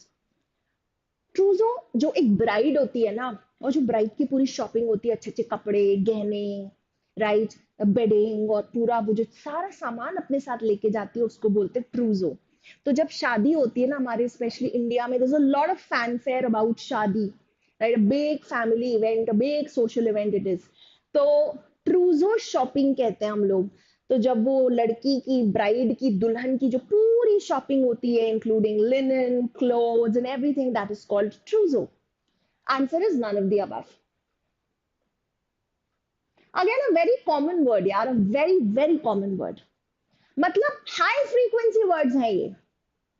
ट्रूजो जो एक ब्राइड होती है ना, और जो ब्राइड की पूरी शॉपिंग होती है, अच्छे अच्छे कपड़े, गहने, राइट, बेडिंग और पूरा वो जो सारा सामान अपने साथ लेके जाती है, उसको बोलते हैं ट्रूजो. तो जब शादी होती है ना हमारे, स्पेशली इंडिया में, there's a lot of fanfare about शादी, right? A big family event, a big social event it is. तो ट्रूजो शॉपिंग कहते हैं हम लोग. तो जब वो लड़की की, ब्राइड की, दुल्हन की जो पूरी शॉपिंग होती है, including linen, clothes and everything, that is called trousseau. Answer is none of the above. Again a very common word यार, a very very common word. मतलब हाई फ्रीक्वेंसी वर्ड्स हैं ये.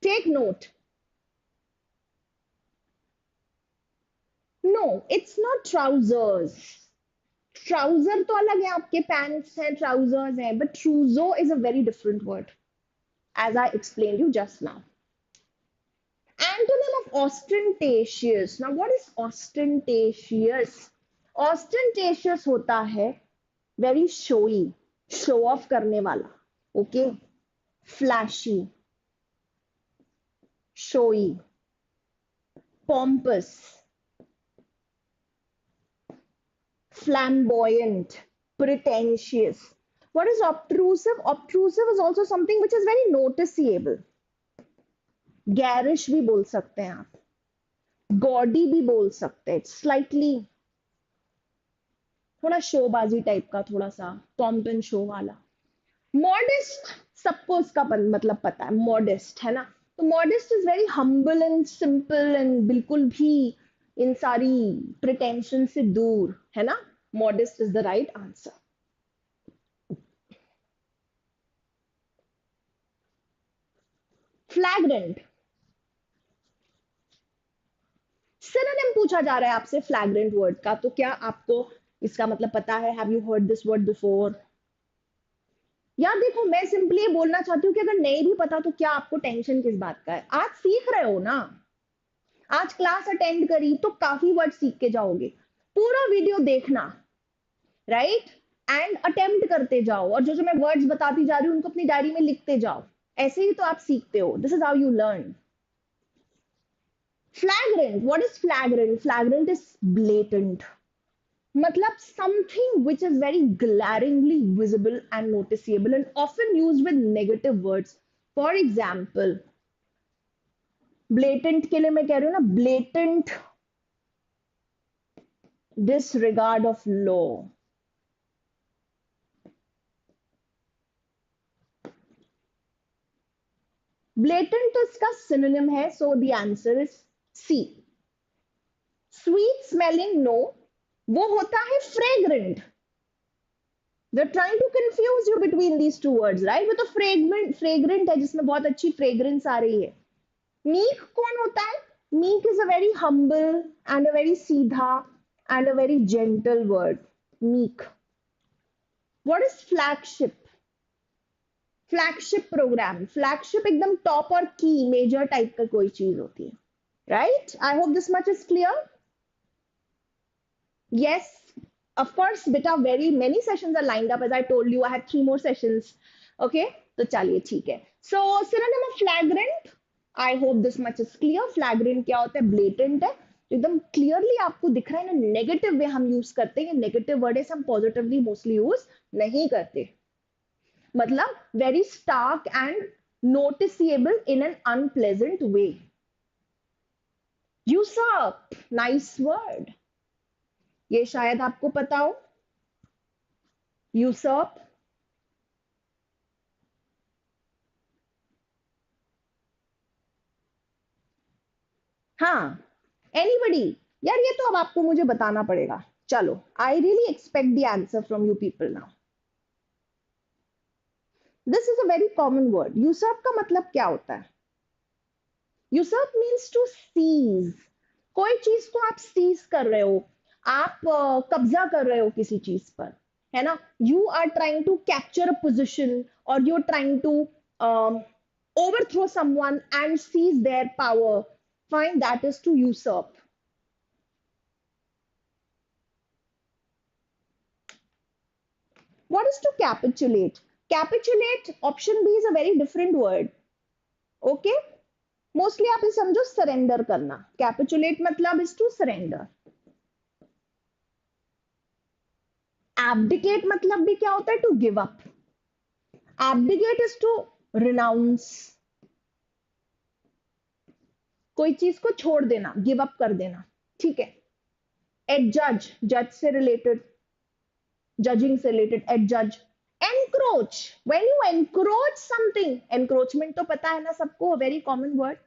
Take note. No, it's not trousers. Trouser तो अलग है, आपके pants हैं, trousers हैं, but trousseau is a very different word, as I explained you just now. Antonym of ostentatious. Now, what is ostentatious? Ostentatious होता है very showy, show off करने वाला. Okay, flashy, showy, pompous, flamboyant, pretentious. What is obtrusive? Obtrusive is also something which is very noticeable. Garish भी बोल सकते हैं आप, gaudy भी बोल सकते हैं, स्लाइटली थोड़ा शोबाजी टाइप का, थोड़ा सा पॉम्प शो वाला. मॉडेस्ट, सबको उसका मतलब पता है, मॉडेस्ट है ना. तो modest is very humble and simple and बिल्कुल भी इन सारी प्रिटेंशन से दूर, है ना? Modest is the right answer. फ्लैग्रेंट, synonym पूछा जा रहा है आपसे फ्लैग्रेंट वर्ड का, तो क्या आपको इसका मतलब पता है? Have you heard this word before? यार देखो, मैं सिंपली ये बोलना चाहती हूँ कि अगर नहीं भी पता तो क्या आपको टेंशन किस बात का है? आज सीख रहे हो ना, आज क्लास अटेंड करी तो काफी वर्ड सीख के जाओगे. पूरा वीडियो देखना, राइट, एंड अटेम्प्ट करते जाओ, और जो जो मैं वर्ड्स बताती जा रही हूँ उनको अपनी डायरी में लिखते जाओ. ऐसे ही तो आप सीखते हो. This is how you learn. फ्लैग्रेंट, what is फ्लैग्रेंट? फ्लैग्रेंट is blatant, मतलब something which is very glaringly visible and noticeable and often used with negative words. For example, blatant के लिए मैं कह रही हूँ ना, blatant disregard of law. Blatant तो इसका synonym है, so the answer is C. Sweet smelling, no, वो होता है fragrant. They're trying to confuse you between these two words, right? वो तो fragrant है जिसमें बहुत अच्छी fragrance आ रही है. Meek कौन होता है? Meek is a very humble and a very सीधा and a very gentle word. Meek. What is flagship? Flagship program. Flagship एकदम top और key major type का कोई चीज होती है. Right? I hope this much is clear. Yes, of course, beta, very many sessions are lined up. As I told you, I had 3 more sessions. Okay, तो चलिए ठीक है. So synonym of flagrant, I hope this much is clear. Flagrant क्या होता है? Blatant है, एकदम clearly आपको दिख रहा है ना. नेगेटिव वे हम यूज करते हैं, नेगेटिव वर्ड हम पॉजिटिवली मोस्टली यूज नहीं करते. मतलब very stark and noticeable in an unpleasant way. Usurp, nice word, ये शायद आपको पता हो. यूसर्प, हाँ, एनीबडी? यार ये तो अब आपको मुझे बताना पड़ेगा. चलो, I really expect the answer from you people now. This is a very common word. Usurp का मतलब क्या होता है? Usurp means to seize. कोई चीज को आप सीज कर रहे हो, आप कब्जा कर रहे हो किसी चीज पर, है ना? You are trying to capture a position, और you are trying to overthrow someone and seize their power. Fine, that is to usurp. What is to capitulate? Capitulate, option B is a very different word. Okay? Mostly आप इसे समझो surrender करना. Capitulate मतलब is to surrender. Abdicate मतलब भी क्या होता है? To give up. Abdicate is to renounce. कोई चीज को छोड़ देना, गिव अप कर देना. ठीक है. एडजज, जज से रिलेटेड, जजिंग से related, adjudge. Encroach, when you encroach something. Encroachment तो पता है ना सबको, very common word.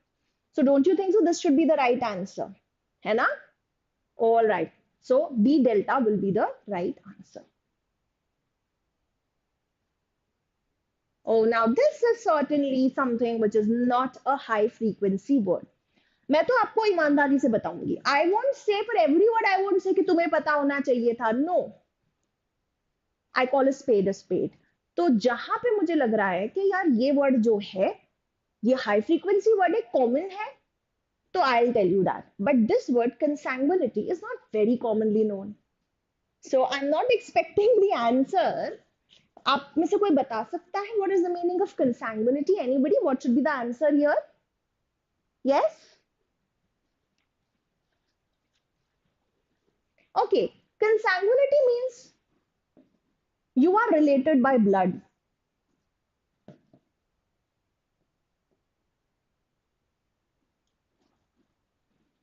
So don't you think so this should be the right answer, है ना? All right, so B delta will be the right answer. Oh, now this is certainly something which is not a high frequency word. मैं तो आपको ईमानदारी से बताऊंगी. I won't say for every word I won't say कि तुम्हें पता होना चाहिए था. No, I call a spade a spade. तो जहां पे मुझे लग रहा है कि यार ये वर्ड जो है ये हाई फ्रीक्वेंसी वर्ड है, कॉमन है, तो I'll tell you that. But this word consanguinity is not very commonly known. So I'm not expecting the answer. आप में से कोई बता सकता है what is the meaning of consanguinity? Anybody? What should be the answer here? Yes? Okay, consanguinity means you are related by blood.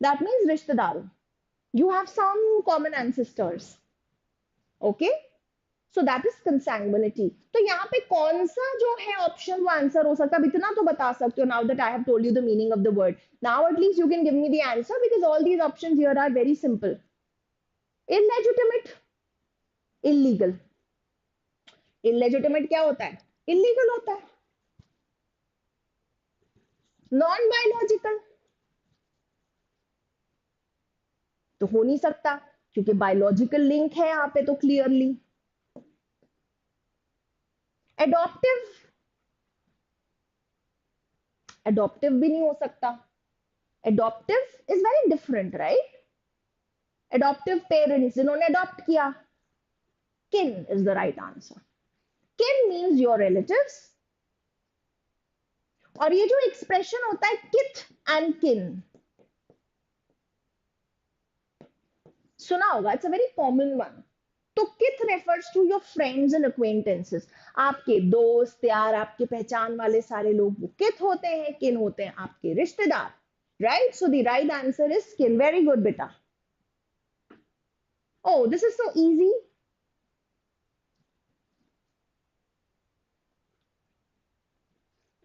That means rishtedar. You have some common ancestors. Okay? So that is consanguinity. तो यहाँ पे कौन सा जो है option वो answer हो सकता है, इतना तो बता सकते हो। Now that I have told you the meaning of the word, now at least you can give me the answer because all these options here are very simple. Illegitimate, illegal. Illegitimate क्या होता है? इलीगल होता है। Non biological तो हो नहीं सकता क्योंकि बायोलॉजिकल लिंक है यहाँ पे तो क्लियरली। एडॉप्टिव, एडॉप्टिव भी नहीं हो सकता। Adaptive is very different, right? Adaptive parents जिन्होंने अडॉप्ट किया। किन इज द राइट आंसर। किन मीन्स योर रिलेटिव्स। और ये जो एक्सप्रेशन होता है किथ एंड किन, सुना होगा, it's a very common one. तो kith refers to your friends and acquaintances, आपके दोस्त यार, आपके पहचान वाले सारे लोग वो किथ होते हैं। किन होते हैं आपके रिश्तेदार, right? So the right answer is किन। वेरी गुड बेटा। Oh, this is so easy.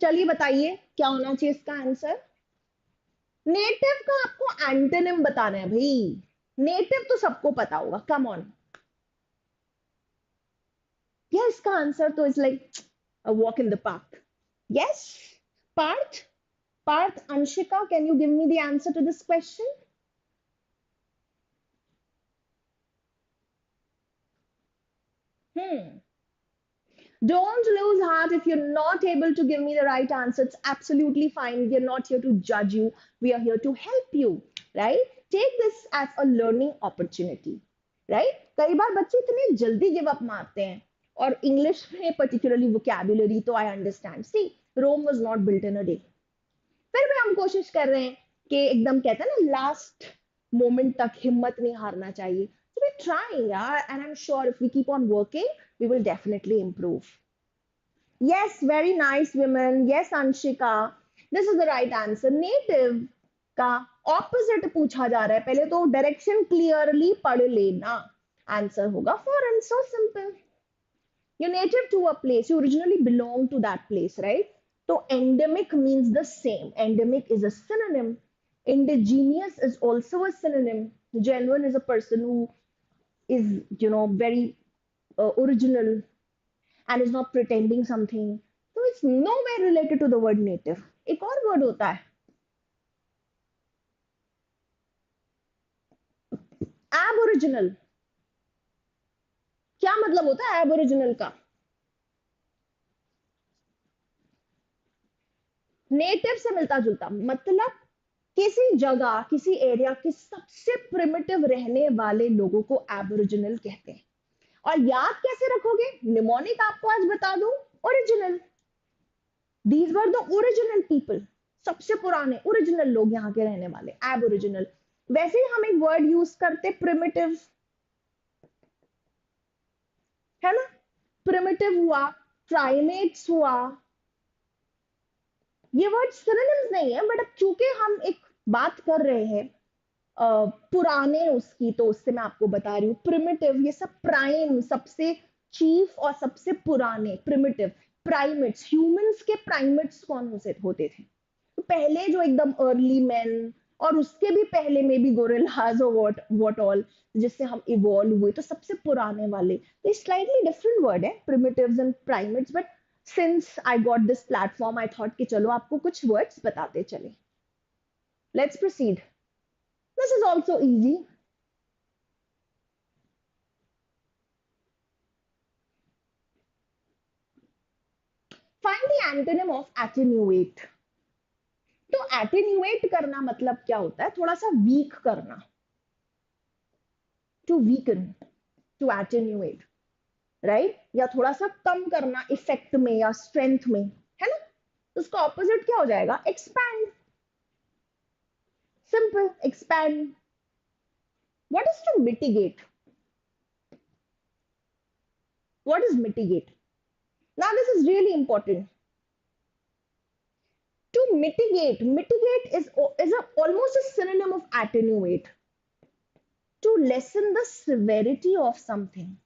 चलिए बताइए क्या होना चाहिए इसका आंसर। नेटिव का आपको एंटोनिम बताना है भाई। नेटिव तो सबको पता होगा, कम ऑन। या इसका आंसर तो is like a walk in the park. Yes, Parth. Parth, Anshika, can you give me the answer to this question? Don't lose heart if you're not able to give me the right answer. It's absolutely fine. We're not here to judge you. We are here to help you, right? Take this as a learning opportunity, right? कई बार बच्चे इतने जल्दी give up मारते हैं, और English में particularly vocabulary तो I understand. See, Rome was not built in a day. फिर भी हम कोशिश कर रहे हैं कि एकदम कहते हैं ना लास्ट मोमेंट तक हिम्मत नहीं हारना चाहिए। So we're trying, yeah, and I'm sure if we keep on working, we will definitely improve. Yes, very nice, women. Yes, Anshika, this is the right answer. Native का opposite पूछा जा रहा है, पहले तो direction clearly पढ़ लेना। Answer होगा foreign, so simple. You're native to a place, you originally belong to that place, right? So endemic means the same. Endemic is a synonym. Indigenous is also a synonym. Genuine is a person who is, very original and is not pretending something. So it's nowhere related to the word native. एक और word होता है aboriginal. क्या मतलब होता है aboriginal का? Native से मिलता जुलता, मतलब किसी जगह, किसी एरिया के सबसे प्रिमिटिव रहने वाले लोगों को एबोरिजिनल कहते हैं। और याद कैसे रखोगे? निमोनिक आपको आज बता दूं, original. These were the original people, सबसे पुराने ओरिजिनल लोग यहाँ के रहने वाले, एबोरिजिनल। वैसे ही हम एक वर्ड यूज करते प्रिमिटिव, है ना? प्रिमिटिव हुआ, प्राइमेट्स हुआ, ये वर्ड सिनोनिम्स नहीं है, बट अब चूंकि हम एक बात कर रहे हैं पुराने उसकी, तो उससे मैं आपको बता रही हूँ प्रिमिटिव, ये सब प्राइम, सबसे चीफ और सबसे पुराने प्रिमिटिव। प्राइमेट्स, ह्यूमंस के प्राइमेट्स कौन होते थे? तो पहले जो एकदम अर्ली मैन, और उसके भी पहले में भी गोरिल्लाज और व्हाट ऑल, जिससे हम इवॉल्व हुए, तो सबसे पुराने वाले। तो स्लाइटली डिफरेंट वर्ड है primitives and primates, but since I got this platform, I thought कि चलो आपको कुछ words बताते चले। Let's proceed. This is also easy. Find the antonym of attenuate. तो attenuate करना मतलब क्या होता है? थोड़ा सा weak करना। To weaken, to attenuate, right? या थोड़ा सा कम करना इफेक्ट में या स्ट्रेंथ में, है ना? तो उसका ऑपोजिट क्या हो जाएगा? Expand. Simple, expand. What is to mitigate? What is mitigate? Now this is really important. To mitigate, mitigate is almost a synonym of attenuate. To lessen the severity of something.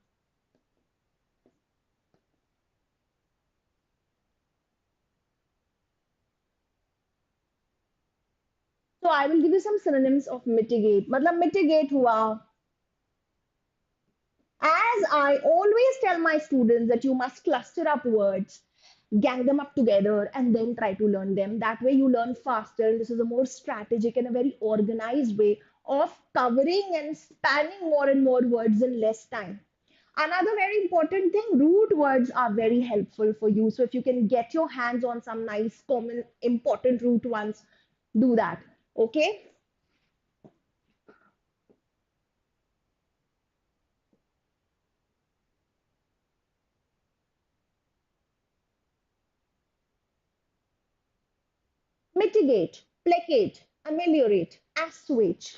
So I will give you some synonyms of mitigate. मतलब mitigate हुआ. As I always tell my students that you must cluster up words, gang them up together, and then try to learn them. That way you learn faster. And this is a more strategic and a very organized way of covering and spanning more and more words in less time. Another very important thing, root words are very helpful for you. So if you can get your hands on some nice, common, important root ones, do that. Okay? Mitigate, placate, ameliorate, assuage,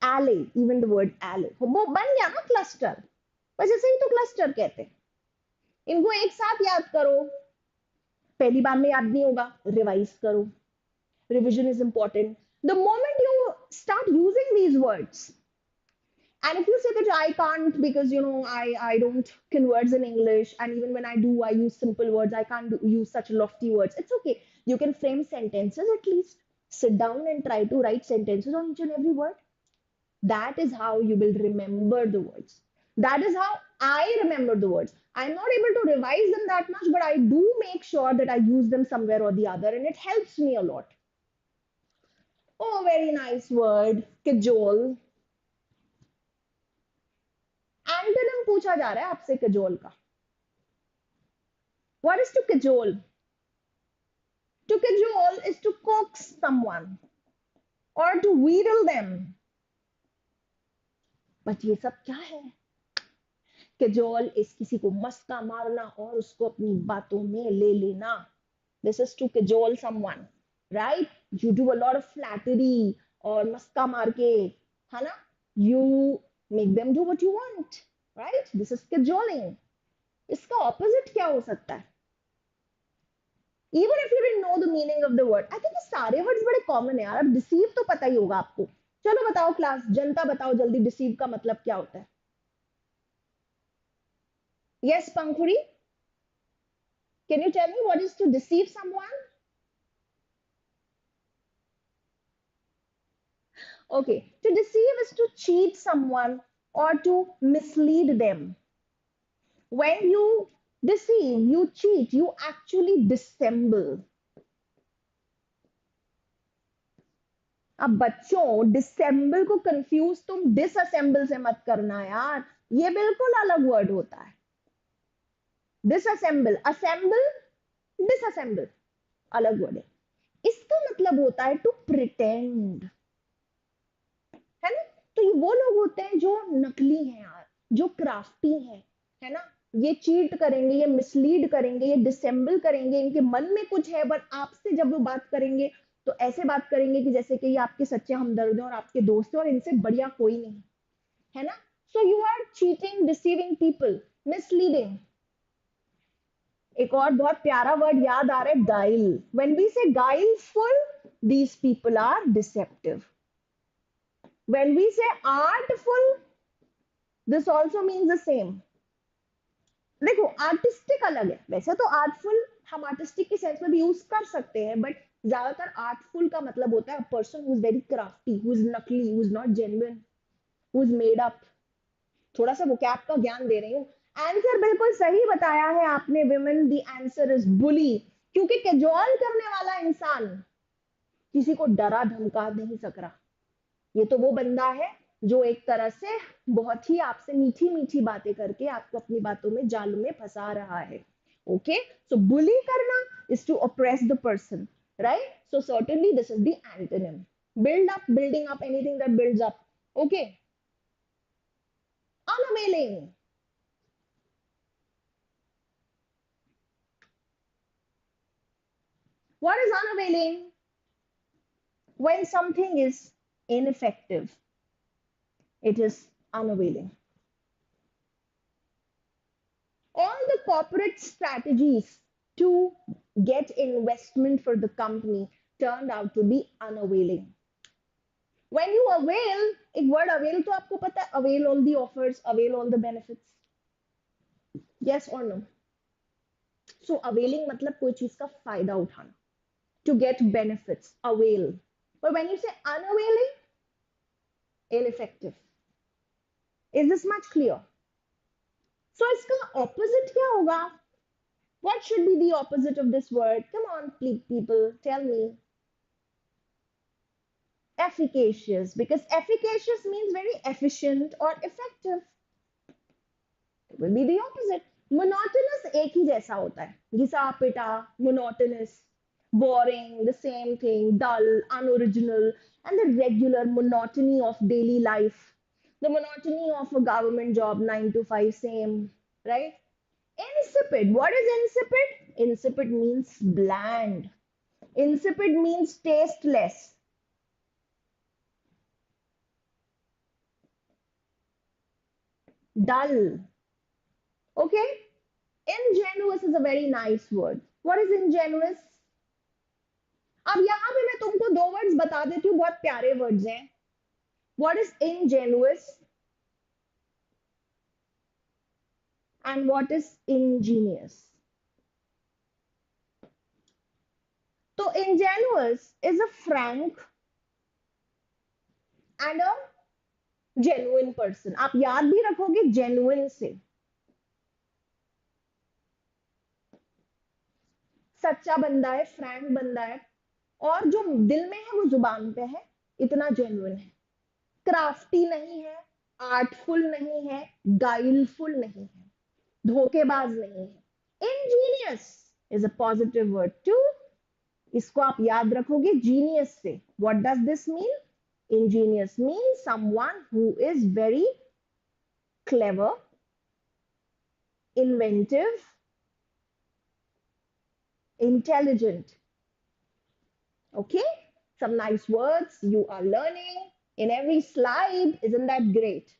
allay, even the word allay. वो बन गया ना cluster, बस ऐसे ही तो cluster कहते हैं. इनको एक साथ याद करो. पहली बार में याद नहीं होगा, रिवाइज करो. Revision is important. The moment you start using these words, and if you say that I can't because I don't converse in English, and even when I do, I use simple words. I can't use such lofty words. It's okay. You can frame sentences at least. Sit down and try to write sentences on each and every word. That is how you will remember the words. That is how I remember the words. I'm not able to revise them that much, but I do make sure that I use them somewhere or the other, and it helps me a lot. Oh, very nice word, cajole. Antonym पूछा जा रहा है आपसे cajole का. What is to cajole? To cajole is to coax someone or to wheedle them. But ये सब क्या है? Cajole is किसी को मस्का मारना और उसको अपनी बातों में ले लेना. This is to cajole someone, right? You do a lot of flattery और मस्का मार के, है ना? You make them do what you want, right? This is cajoling. इसका opposite क्या हो सकता है? Even if you didn't know the meaning of the word, I think ये सारे words बड़े common है यार. अब deceive तो पता ही होगा आपको. चलो बताओ क्लास, जनता बताओ जल्दी deceive का मतलब क्या होता है? Yes, Pankhuri, can you tell me what is to deceive someone? Okay, to deceive is to cheat someone or to mislead them. When you deceive, you cheat, you actually dissemble. अब बच्चों disassemble को confuse तुम disassemble से मत करना यार. ये बिल्कुल अलग वर्ड होता है. डिसअसेंबल, असेंबल, डिसअसेंबल अलग वर्ड है. इसका मतलब होता है टू प्रिटेंड, है ना? तो ये वो लोग होते हैं जो नकली हैं यार, जो क्राफ्टी हैं, है ना? ये चीट करेंगे, ये मिसलीड करेंगे, ये डिसेंबल करेंगे. इनके मन में कुछ है, बट आपसे जब वो बात करेंगे तो ऐसे बात करेंगे कि जैसे कि ये आपके सच्चे हमदर्द हैं और आपके दोस्त हैं और इनसे बढ़िया कोई नहीं, है ना? So you are cheating, deceiving people, misleading. एक और बहुत प्यारा वर्ड याद आ रहा है, गाइल. When we say guileful, these people are deceptive. When we say artful, this also means the same. देखो आर्टिस्टिक अलग है. वैसे तो आर्टफुल हम आर्टिस्टिक के सेंस में भी यूज कर सकते हैं, बट ज्यादातर आर्टफुल का मतलब होता है person who is very crafty, who is नकली, who is not genuine, who is made up. थोड़ा सा वोकैब का ज्ञान दे रही हूँ. आंसर बिल्कुल सही बताया है आपने विमेन. द आंसर इज बुली. क्योंकि कैजोल करने वाला इंसान किसी को डरा धमका नहीं सक रहा. ये तो वो बंदा है जो एक तरह से बहुत ही आपसे मीठी मीठी बातें करके आपको अपनी बातों में जाल में फंसा रहा है. ओके, सो बुली करना is to oppress the person, right? So certainly this is the antonym. Build up, building up, anything that builds up. Okay, unavailing. What is unavailing? When something is ineffective, it is unavailing. All the corporate strategies to get investment for the company turned out to be unavailing. When you avail, एक word avail तो आपको पता है, avail all the offers, avail all the benefits. Yes or no? So availing मतलब कोई चीज का फायदा उठाना. To get benefits, avail. But when you say unavailing, ineffective. Is this much clear? So इसका opposite क्या होगा? What should be the opposite of this word? Come on, people, tell me. Efficacious, because efficacious means very efficient or effective. It will be the opposite. Monotonous एक ही जैसा होता है. घिसा पिटा, monotonous, boring, the same thing, dull, unoriginal, and the regular monotony of daily life. The monotony of a government job, 9 to 5, same, right? Insipid. What is insipid? Insipid means bland. Insipid means tasteless. Dull. Okay? Ingenuous is a very nice word. What is ingenuous? अब यहां पे मैं तुमको दो words बता देती हूँ, बहुत प्यारे वर्ड्स हैं. What is ingenuous and what is ingenious? So ingenuous is a frank and a genuine person. आप याद भी रखोगे genuine से. सच्चा बंदा है, फ्रैंक बंदा है, और जो दिल में है वो जुबान पे है, इतना जेन्युइन है. क्राफ्टी नहीं है, आर्टफुल नहीं है, गाइलफुल नहीं है, धोखेबाज नहीं है. Ingenious is a positive word too. इसको आप याद रखोगे जीनियस से. What does this mean? Ingenious mean someone who is very clever, inventive, intelligent. Okay, some nice words you are learning in every slide. Isn't that great?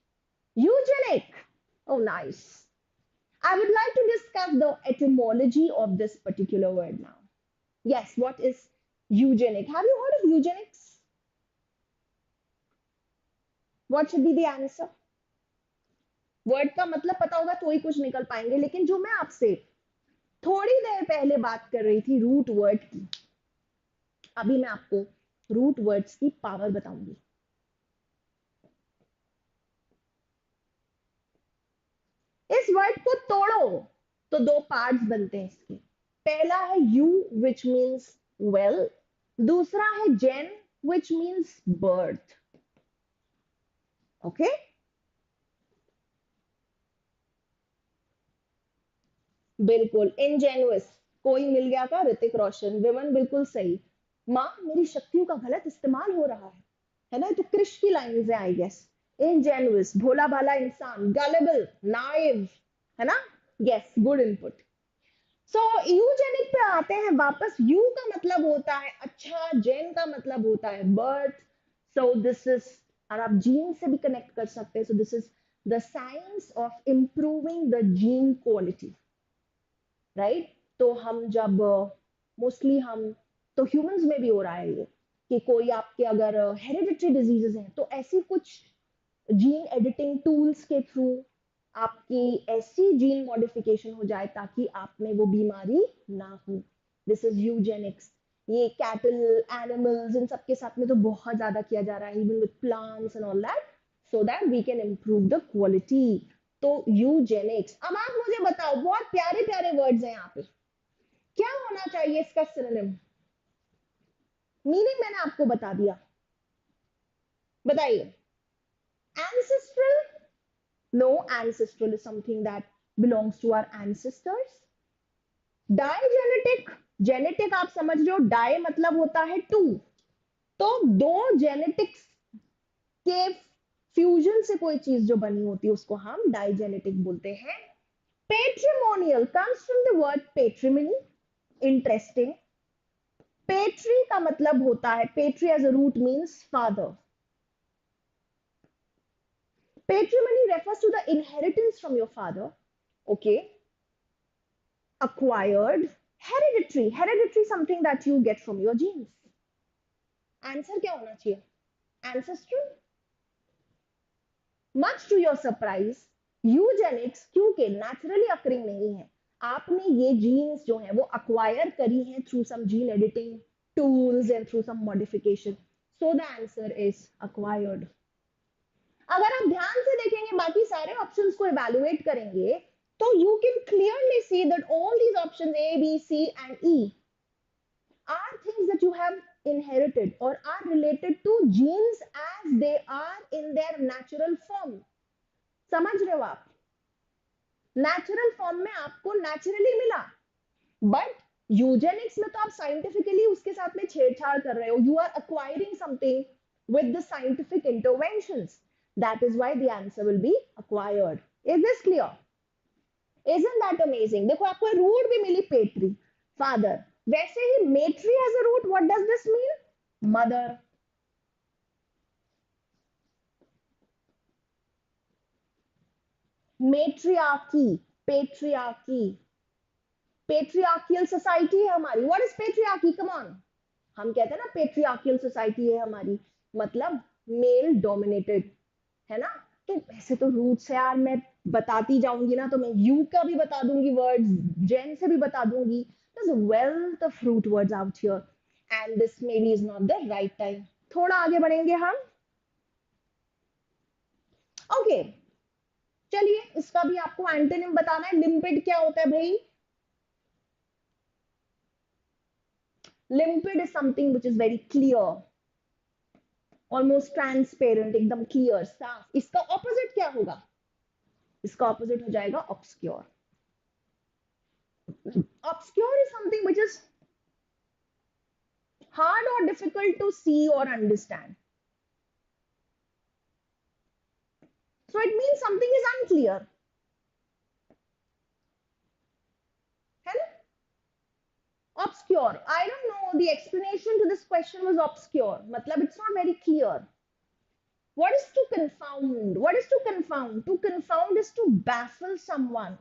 Eugenic. Oh, nice. I would like to discuss the etymology of this particular word now. Yes, what is eugenic? Have you heard of eugenics? What should be the answer? Word का मतलब पता होगा तो ही कुछ निकल पाएंगे, लेकिन जो मैं आपसे थोड़ी देर पहले बात कर रही थी रूट वर्ड की, अभी मैं आपको रूट वर्ड्स की पावर बताऊंगी. इस वर्ड को तोड़ो तो दो पार्ट्स बनते हैं इसके. पहला है यू विच मीन्स वेल, दूसरा है जेन विच मीन्स बर्थ. ओके, बिल्कुल. इंजेन्युअस कोई मिल गया का? ऋतिक रोशन. विमन बिल्कुल सही. माँ मेरी शक्तियों का गलत इस्तेमाल हो रहा है ना? तो क्रिश की लाइंस है आई गेस. इंजेन्युअस भोला भाला इंसान, गलेबल, नाइव, है ना? Yes, good input. So eugenic पे आते हैं वापस. यू का मतलब होता है अच्छा, जेन का मतलब होता है बर्थ. सो दिस इज, और आप जीन से भी कनेक्ट कर सकते हैं. सो this is the science of improving the gene quality, right? तो हम जब मोस्टली हम तो ह्यूमंस में भी हो रहा है ये कि कोई आपके अगर हेरिडिटरी डिजीजेस हैं तो ऐसी कुछ जीन एडिटिंग टूल्स के थ्रू आपकी ऐसी जीन मॉडिफिकेशन हो जाए ताकि आप में वो बीमारी ना हो. This is Eugenix. ये कैटल, एनिमल्स, इन सबके साथ में तो बहुत ज्यादा किया जा रहा है, even with plants and all that, so that we can improve the quality. तो यूजेनिक्स. अब आप मुझे बताओ, बहुत प्यारे प्यारे वर्ड्स हैं यहाँ पे, क्या होना चाहिए इसका सिनोनिम? मीनिंग मैंने आपको बता दिया, बताइए. Ancestral? No, ancestral is something that belongs to our ancestors. Dysgenetic, genetic आप समझ रहे हो, डाई मतलब होता है टू, तो दो जेनेटिक्स के फ्यूजन से कोई चीज जो बनी होती है उसको हम डाइजेनेटिक बोलते हैं. Patrimonial comes from the word patrimony. Interesting. Patri का मतलब होता है, patri as a root means father. Patrimony refers to the inheritance from your father. Okay. Acquired. Hereditary. Hereditary something that you get from your genes. Answer क्या होना चाहिए? Ancestral. Much to your surprise, Eugenix क्योंकि naturally occurring नहीं है, आपने ये jeans जो है वो अक्वायर करी हैं through some gene editing tools and through some modification. So the answer is acquired. अगर आप ध्यान से देखेंगे बाकी सारे ऑप्शंस को इवैल्यूएट करेंगे तो you can clearly see that all these options A B C and E are things that you have inherited or are related to genes as they are in their natural form. समझ रहे हो आप? Natural form में आपको naturally मिला, but Eugenix में तो आप साइंटिफिकली उसके साथ में छेड़छाड़ कर रहे हो. You are acquiring something with the scientific interventions. That is why the answer will be acquired. Is this clear? Isn't that amazing? देखो आपको रूट भी मिली पेट्री, फादर. वैसे ही matri as a root, what does this mean? Mother. Matriarchy, patriarchy, patriarchal society है हमारी. What is patriarchy? Come on. हम कहते हैं ना पेट्रियार्कियल सोसाइटी है हमारी, मतलब मेल डोमिनेटेड, है ना. तो ऐसे तो रूट्स है यार, मैं बताती जाऊंगी ना तो मैं यू का भी बता दूंगी वर्ड्स, जेन से भी बता दूंगी. there's a wealth of root words out here and this maybe is not the right time. थोड़ा आगे बढ़ेंगे हम. ओके, चलिए इसका भी आपको एंटोनिम बताना है. लिम्पिड क्या होता है भाई? लिम्पिड is something which is very clear, almost transparent, एकदम क्लियर, साफ. इसका ऑपोजिट क्या होगा? इसका ऑपोजिट हो जाएगा obscure. Obscure is something which is hard or difficult to see or understand. So it means something is unclear. Obscure. I don't know. The explanation to this question was obscure. Matlab, it's not very clear. What is to confound? What is to confound? To confound is to baffle someone,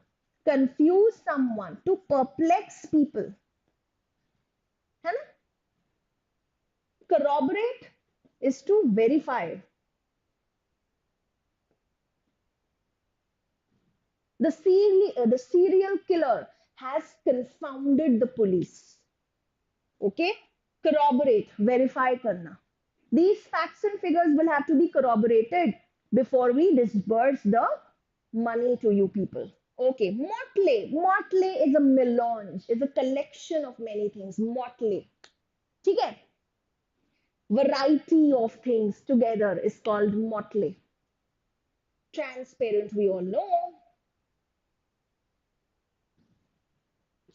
confuse someone, to perplex people. है ना? Corroborate is to verify. The serial killer has confounded the police. Okay? Corroborate, verify karna. These facts and figures will have to be corroborated before we disburse the money to you people. Okay, motley. Motley is a melange, is a collection of many things. Motley. ठीक है? Variety of things together is called motley. Transparent, we all know.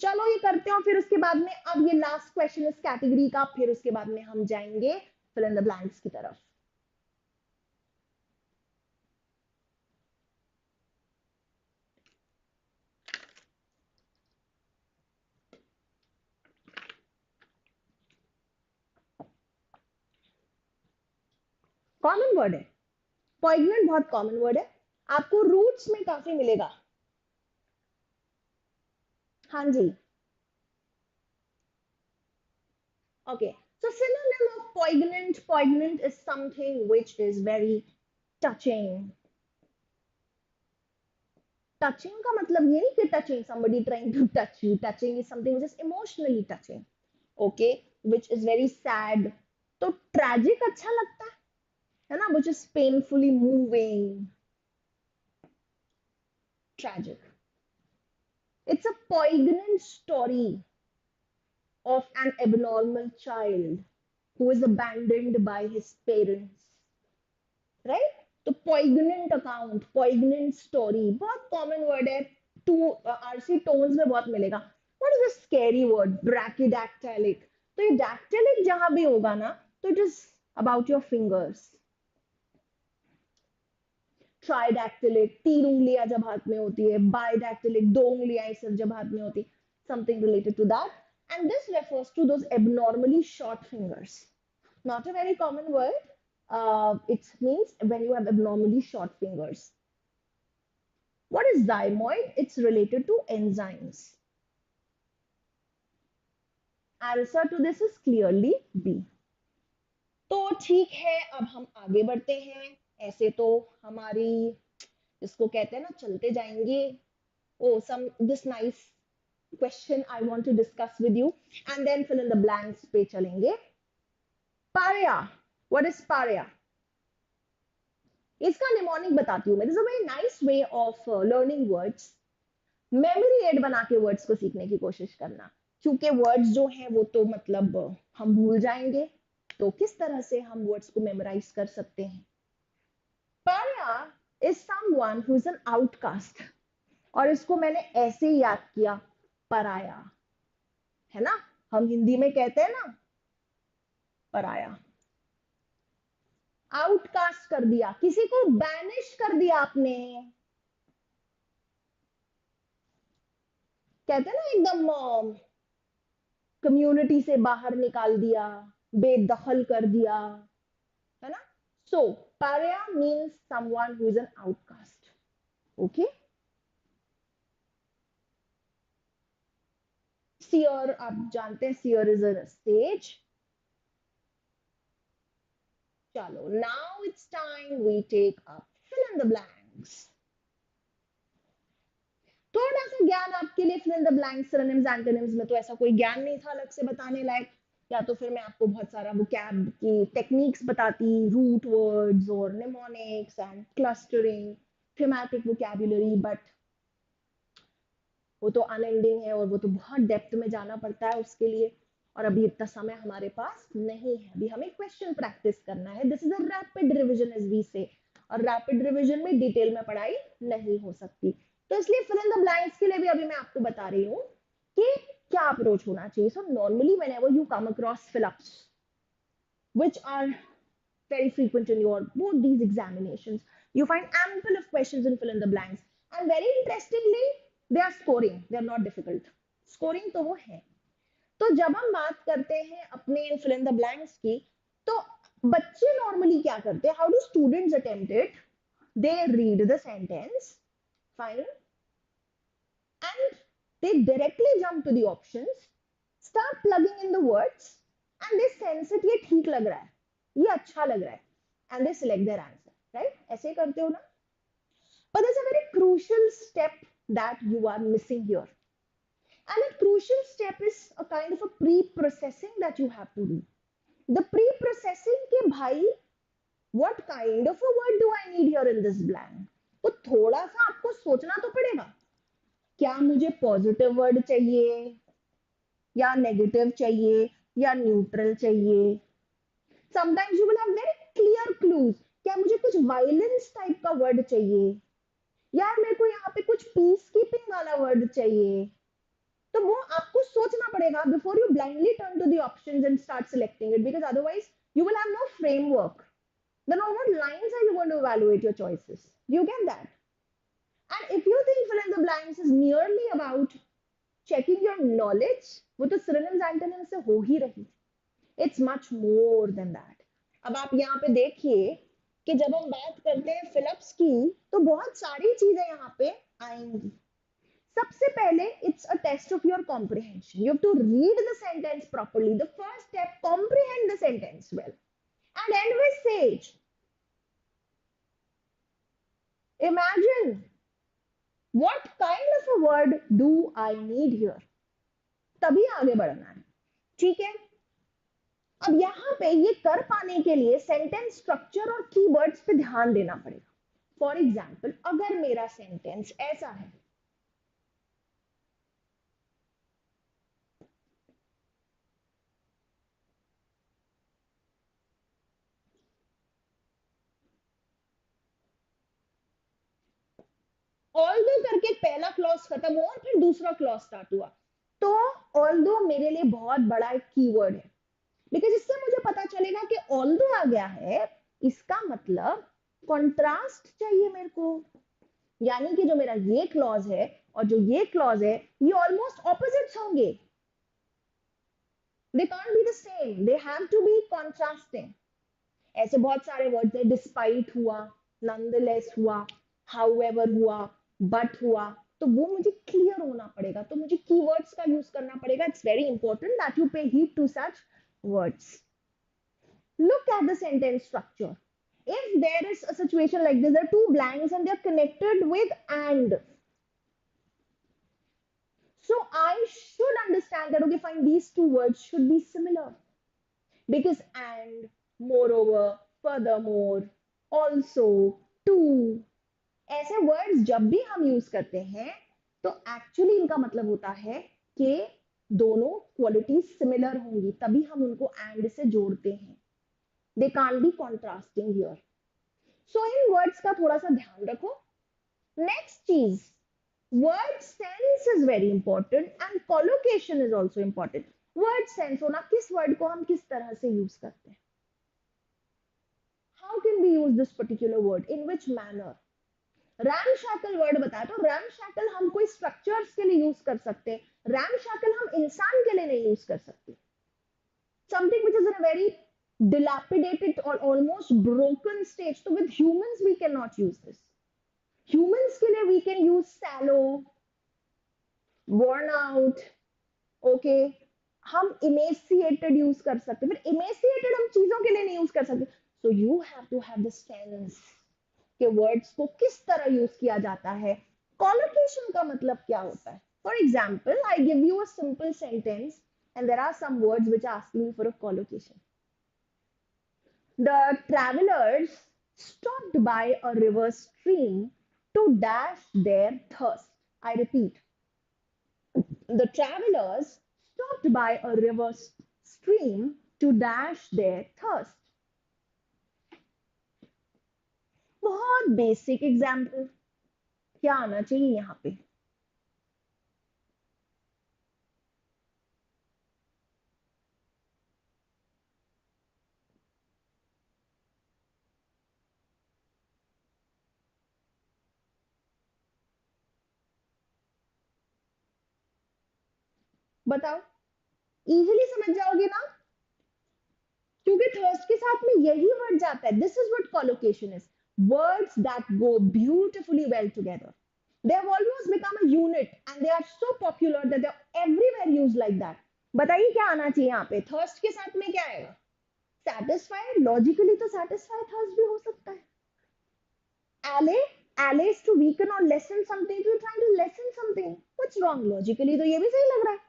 चलो ये करते हो, फिर उसके बाद में अब ये लास्ट क्वेश्चन इस कैटेगरी का, फिर उसके बाद में हम जाएंगे फिल इन द ब्लैंक्स की तरफ. कॉमन वर्ड है पॉइग्नेंट, बहुत कॉमन वर्ड है, आपको रूट्स में काफी मिलेगा. हाँ जी. Okay, so synonym of poignant. Poignant is something which is very touching. Touching का मतलब ये नहीं कि touching, somebody trying to touch you. Touching is something which is emotionally touching. Okay, which is very sad. तो tragic अच्छा लगता है ना, which is painfully moving. Tragic. It's a poignant story of an abnormal child who is abandoned by his parents. Right? तो poignant account, poignant story बहुत common word है. To RC tones में बहुत मिलेगा. What is a scary word? Brachydactylic. तो ये dactylic जहां भी होगा ना तो it is about your fingers. Tridactylic, 3 उंगलियां जब हाथ में होती है. Bidactylic, 2 उंगलियां सिर्फ जब हाथ में होती. Something related to that. And this refers to those abnormally short fingers. Not a very common word. It means when you have abnormally short fingers. What is zymoid? It's related to enzymes. Answer to this is clearly B. तो ठीक है, अब हम आगे बढ़ते हैं. ऐसे तो हमारी इसको कहते हैं ना चलते जाएंगे. Oh, this nice question I want to discuss with you, and then fill in the blanks पे चलेंगे. Parya. What is Pariya? इसका निमोनिक बताती हूँ मैं. This is a very nice way of learning words. Memory aid बना के words को सीखने की कोशिश करना, क्योंकि वर्ड्स जो हैं वो तो मतलब हम भूल जाएंगे, तो किस तरह से हम वर्ड्स को मेमोराइज कर सकते हैं. Pariya is someone who is an outcast, और इसको मैंने ऐसे ही याद किया, पराया, है ना. हम हिंदी में कहते हैं ना पराया. आउटकास्ट कर दिया, किसी को बैनिश कर दिया आपने. कहते हैं ना एकदम कम्युनिटी से बाहर निकाल दिया, बेदखल कर दिया, है ना. So pariah means someone who is an outcast. Okay. Seer आप जानते हैं, सियर इज अ स्टेज. चलो, now it's time we take up fill in the blanks. थोड़ा सा ज्ञान आपके लिए fill in the blanks. Synonyms antonyms में तो ऐसा कोई ज्ञान नहीं था अलग से बताने लायक, या तो फिर मैं आपको बहुत सारा वोकैब की टेक्निक्स बताती, रूट वर्ड्स और mnemonics and clustering, thematic vocabulary, but वो तो अनएंडिंग है और वो तो बहुत डेप्थ में जाना पड़ता है उसके लिए, और अभी इतना समय हमारे पास नहीं है. अभी हमें क्वेश्चन प्रैक्टिस करना है. This is a rapid revision as we say, और रैपिड रिविजन में डिटेल में पढ़ाई नहीं हो सकती. तो इसलिए फिल इन द ब्लैंक्स के लिए भी अभी मैं आपको बता रही हूँ कि क्या अप्रोच होना चाहिए. So normally whenever you come across fill ups which are very frequent in your both these examinations, you find ample of questions in fill in the blanks, and very interestingly they are scoring, they are not difficult. Scoring तो वो है. तो जब हम बात करते हैं अपने इन fill in the blanks की, तो बच्चे नॉर्मली क्या करते हैं, how do students attempt it? They read the sentence, fine, and they directly jump to the options, start plugging in the words, and they sense it, ये ठीक लग रहा है, ये अच्छा लग रहा है, and they select their answer, right? ऐसे करते हो ना. But there's a very crucial step that you are missing here, and that crucial step is a kind of a pre-processing that you have to do. The pre-processing के भाई, what kind of a word do I need here in this blank? तो थोड़ा सा आपको सोचना तो पड़ेगा, क्या मुझे पॉजिटिव वर्ड चाहिए या नेगेटिव चाहिए या न्यूट्रल चाहिए. Sometimes you will have very clear clues, क्या मुझे कुछ वायलेंस टाइप का वर्ड चाहिए, या मेरे को यहाँ पे कुछ पीस कीपिंग वाला वर्ड चाहिए. तो वो आपको सोचना पड़ेगा before you blindly turn to the options and start selecting it, because otherwise you will have no framework. Then on what lines are you going to evaluate your choices? You get that? And if you think fill in the blanks is merely about checking your knowledge, वो तो synonyms antonyms से हो ही रही. It's much more than that. अब आप यहाँ पे देखिए कि जब हम बात करते हैं फिलअप्स की, तो बहुत सारी चीजें यहाँ पे आएंगी. सबसे पहले it's a test of your comprehension. You have to read the sentence properly. The first step, comprehend the sentence well. And end with sage. Imagine, what kind of a word do I need here? तभी आगे बढ़ना है. ठीक है. अब यहाँ पे ये कर पाने के लिए सेंटेंस स्ट्रक्चर और कीवर्ड्स पे ध्यान देना पड़ेगा. फॉर एग्जाम्पल, अगर मेरा सेंटेंस ऐसा है, ऑल्दो करके पहला क्लॉज खत्म हुआ और फिर दूसरा क्लॉज स्टार्ट हुआ, तो ऑल्दो मेरे लिए बहुत बड़ा एक कीवर्ड है, बिकॉज इससे मुझे पता चलेगा कि ऑल्दो आ गया है, इसका मतलब कॉन्ट्रास्ट चाहिए मेरे को. यानी कि जो मेरा ये क्लॉज है और जो ये क्लॉज है, ये ऑलमोस्ट ऑपोजिट्स होंगे. They can't be the same, they have to be contrasting. ऐसे बहुत सारे वर्ड्स है, डिस्पाइट हुआ, नॉनदलेस हुआ, हाउएवर हुआ, बट हुआ, तो वो मुझे क्लियर होना पड़ेगा. तो मुझे कीवर्ड्स का यूज करना पड़ेगा. It's very important that you pay heed to such words. Look at the sentence structure. If there is a situation like this, there are two blanks and they are connected with and. So I should understand that, okay, fine, these two words should be similar. Because and moreover, furthermore, also, to, ऐसे words जब भी हम use करते हैं तो actually इनका मतलब होता है कि दोनों क्वालिटीज सिमिलर होंगी, तभी हम उनको एंड से जोड़ते हैं. दे can't B contrasting here. So in words का थोड़ा सा ध्यान रखो. नेक्स्ट चीज, word sense is very important and collocation is also important. word sense होना, किस word को हम किस तरह से यूज करते हैं. how can we use this particular word, in which manner. Ramshackle word बताया तो रैमशैकल हम कोई स्ट्रक्चर्स के लिए यूज कर सकते हैं, रैमशैकल हम इंसान के लिए नहीं यूज कर सकते. Something which is in a very dilapidated or almost broken stage, so with humans we cannot use this. humans के लिए we can use sallow, worn out, okay. हम emaciated यूज कर सकते हैं, फिर emaciated हम चीजों के लिए नहीं यूज कर सकते. So you have to have the sense के वर्ड्स को किस तरह यूज किया जाता है. कॉलोकेशन का मतलब क्या होता है. For example, I give you a simple sentence and there are some words which are asking for a collocation. The travellers stopped by a river stream to dash their thirst. I repeat, the travelers stopped by a river stream to dash their thirst. बहुत basic example. क्या आना चाहिए यहां पे. बताओ, easily समझ जाओगे ना, क्योंकि थर्स्ट के साथ में यही वर्ड जाता है. This is what collocation is. Words that go beautifully well together. They have almost become a unit and they are so popular that they are everywhere used like that. बताइए क्या आना चाहिए यहाँ पे. थर्स्ट के साथ में क्या आएगा. सेटिस्फाइड. लॉजिकली तो सेटिस्फाइड थर्स्ट भी हो सकता है. एले, एले is to weaken or lessen something. If you're trying to lessen something, what's wrong? Logically तो ये भी सही लग रहा है.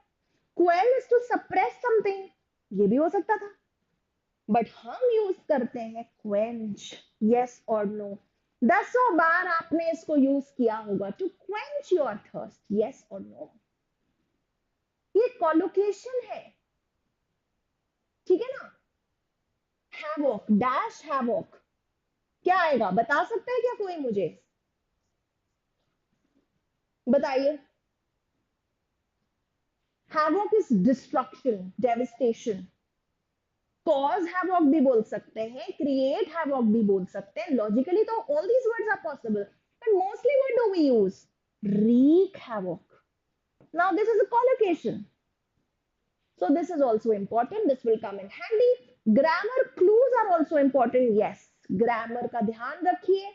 quell is to suppress something. ये भी हो सकता था. बट हम यूज करते हैं क्वेंच. यस और नो. दसों बार आपने इसको यूज किया होगा. To quench your thirst. Yes और नो. ये कॉलोकेशन है. ठीक है ना. हैवॉक, डैश हैवॉक, क्या आएगा बता सकता है क्या कोई मुझे. बताइए. Havoc is destruction, devastation. Cause havoc भी बोल सकते हैं, क्रिएट हैवॉक भी बोल सकते हैं. लॉजिकली तो all these words are possible, but mostly what do we use. wreak havoc. Now this is a collocation, so this is also important. This will come in handy. Grammar clues are also important. Yes, grammar का ध्यान रखिए.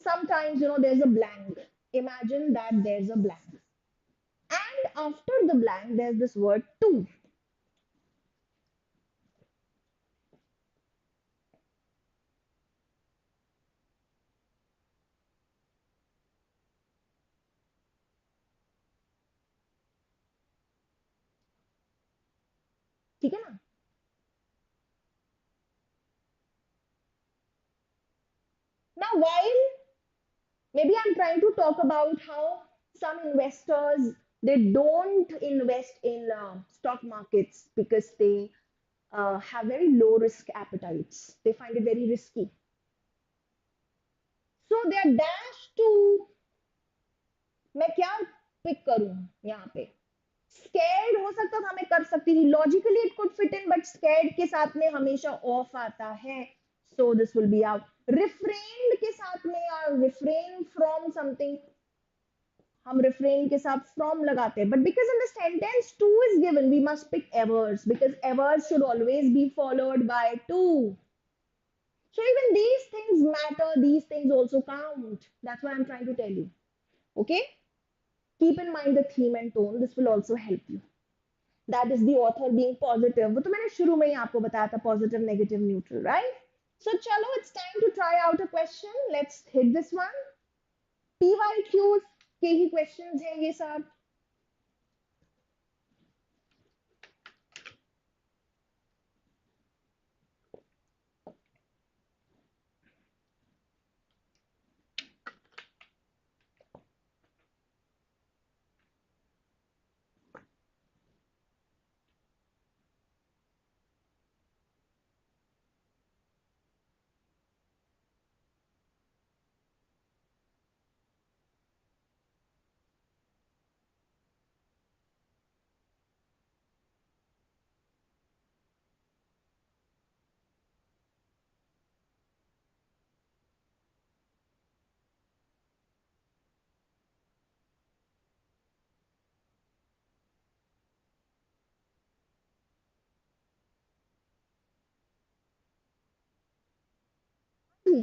Sometimes there's a blank. Imagine that there's a blank, and after the blank there's this word to. ठीक है ना. Now while maybe I'm trying to talk about how some investors, they don't invest in stock markets because they have very low risk appetites. They find it very risky. So they are dashed to. मैं क्या pick करूं यहाँ पे. Scared हो सकता था, मैं कर सकती थी. Logically it could fit in, but scared के साथ में हमेशा ऑफ आता है. So this will be out. Refrained के साथ में, या रिफ्रेन फ्रॉम समथिंग, हम refrain के साथ from लगाते हैं. But because in the sentence to is given, we must pick evers, because evers should always be followed by to. So even these things matter. These things also count. That's what I'm trying to tell you. Okay. Keep in mind the theme and tone. This will also help you. That is the author being positive. वो तो मैंने शुरू में ही आपको बताया था, positive, negative, neutral, right? So चलो, it's time to try out a question. Let's hit this one. PYQs के ही questions हैं ये सब.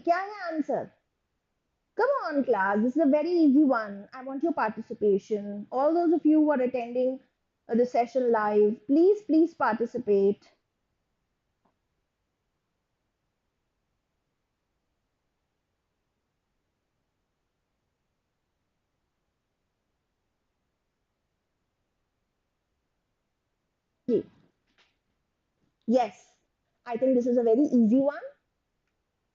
क्या है answer? Come on, class. This is a very easy one. I want your participation. All those of you who are attending the session live, please participate. Yes, I think this is a very easy one.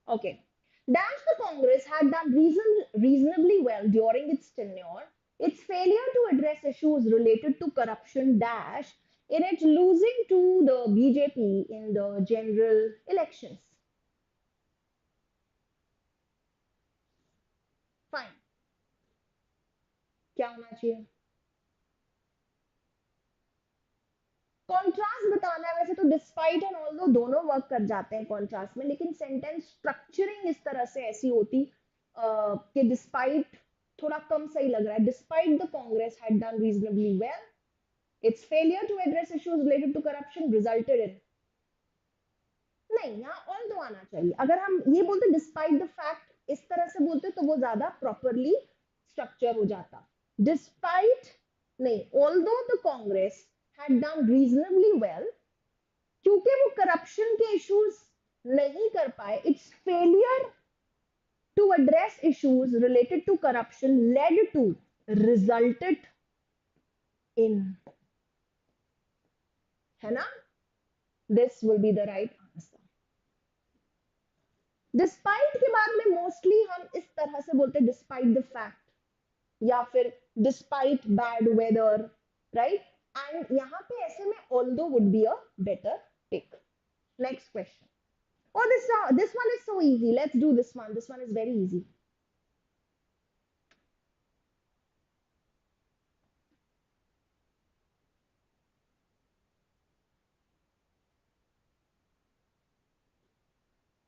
Okay. Dash the Congress had done reasonably well during its tenure. Its failure to address issues related to corruption dash in its losing to the BJP in the general elections. Fine. क्या होना चाहिए? Contrast बताना है वैसे तो despite and although दोनों work कर जाते हैं कॉन्ट्रास्ट में, लेकिन सेंटेंस स्ट्रक्चरिंग इस तरह से ऐसी होती कि डिस्पाइट थोड़ा कम सही लग रहा है. Despite the Congress had done reasonably well, its failure to address issues related to corruption resulted in. नहीं, यहाँ ऑल्दो आना चाहिए. अगर हम ये बोलते डिस्पाइट द फैक्ट इस तरह से बोलते तो वो ज्यादा प्रॉपरली स्ट्रक्चर हो जाता. डिस्पाइट नहीं, although the Congress had done reasonably well, क्योंकि वो करप्शन के इश्यूज नहीं कर पाए. Its failure to address issues related to corruption led to resulted in, है ना? This will be the right answer. Despite के बाद में मोस्टली हम इस तरह से बोलते हैं डिस्पाइट द फैक्ट या फिर despite bad weather, right? And यहाँ पे ऐसे में although would be a better pick. Next question. Oh, this one is so easy. Let's do this one. This one is very easy.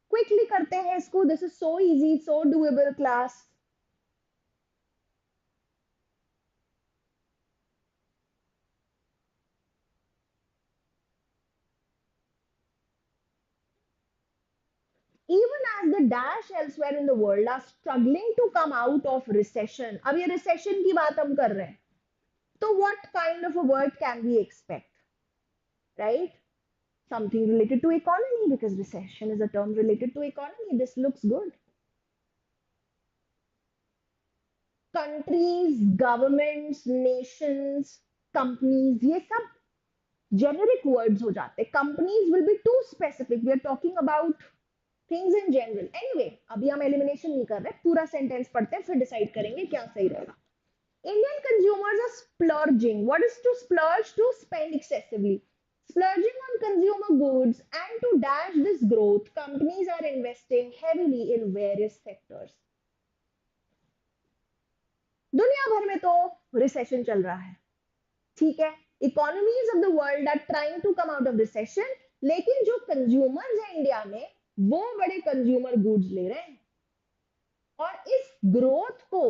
Quickly करते हैं इसको. This is so easy, so doable, class. Even as the dash elsewhere in the world are struggling to come out of recession. अब ये recession की बात हम कर रहे हैं. So what kind of a word can we expect? Right? Something related to economy, because recession is a term related to economy. This looks good. Countries, governments, nations, companies, ये सब generic words हो जाते. Companies will be too specific. We are talking about things in general. Anyway, अभी हम elimination नहीं कर रहे, पूरा sentence पढ़ते हैं फिर decide करेंगे क्या सही रहेगा. Indian consumers are splurging. What is to splurge? To spend excessively. Splurging on consumer goods, and to dash this growth, companies are investing heavily in various sectors. दुनिया भर में तो रिसेशन चल रहा है, ठीक है. Economies of the world are trying to come out of recession, लेकिन जो कंज्यूमर्स हैं इंडिया में वो बड़े कंज्यूमर गुड्स ले रहे हैं, और इस ग्रोथ को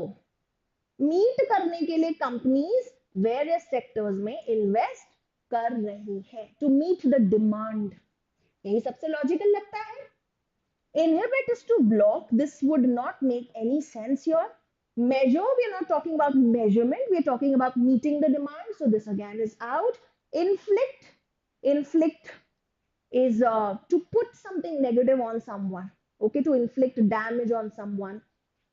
मीट करने के लिए कंपनीज वेरियस सेक्टर्स में इन्वेस्ट कर रही है टू मीट द डिमांड. यही सबसे लॉजिकल लगता है. Inhibit is to block. This would not make any sense here. Measure, we are not talking about measurement, we are talking about meeting the demand, so this again is out. Inflict is to put something negative on someone, okay, to inflict damage on someone.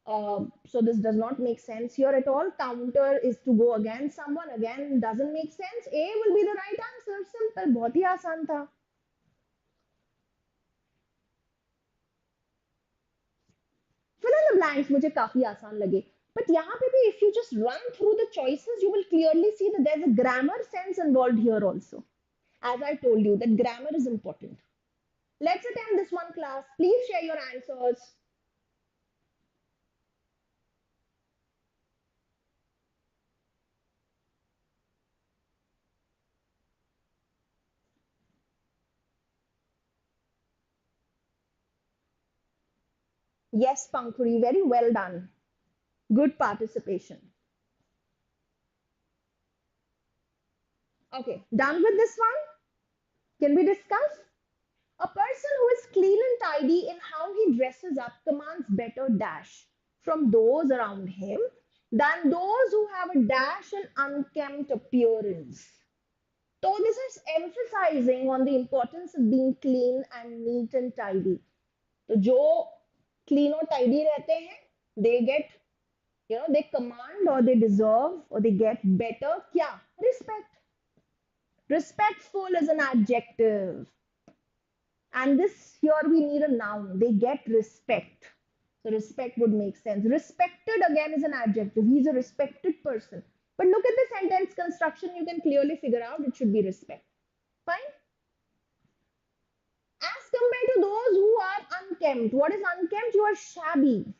So this does not make sense here at all. Counter is to go against someone, again doesn't make sense. A will be the right answer. Simple, बहुत ही आसान था. Fill in the blanks मुझे काफी आसान लगे, but यहाँ पे भी if you just run through the choices, you will clearly see that there's a grammar sense involved here also. As I told you, that grammar is important. Let's attempt this one, class. Please share your answers. Yes, Pankuri, very well done. Good participation. Okay, done with this one? Can we discuss? A person who is clean and tidy in how he dresses up commands better dash from those around him than those who have a dash and unkempt appearance. So this is emphasizing on the importance of being clean and neat and tidy. तो जो clean और tidy रहते हैं, they get, they command or they deserve or they get better क्या? Respect. Respectful is an adjective. And this here we need a noun. They get respect. So respect would make sense. Respected again is an adjective. He's a respected person. But look at the sentence construction. You can clearly figure out it should be respect. Fine. As compared to those who are unkempt. What is unkempt? You are shabby,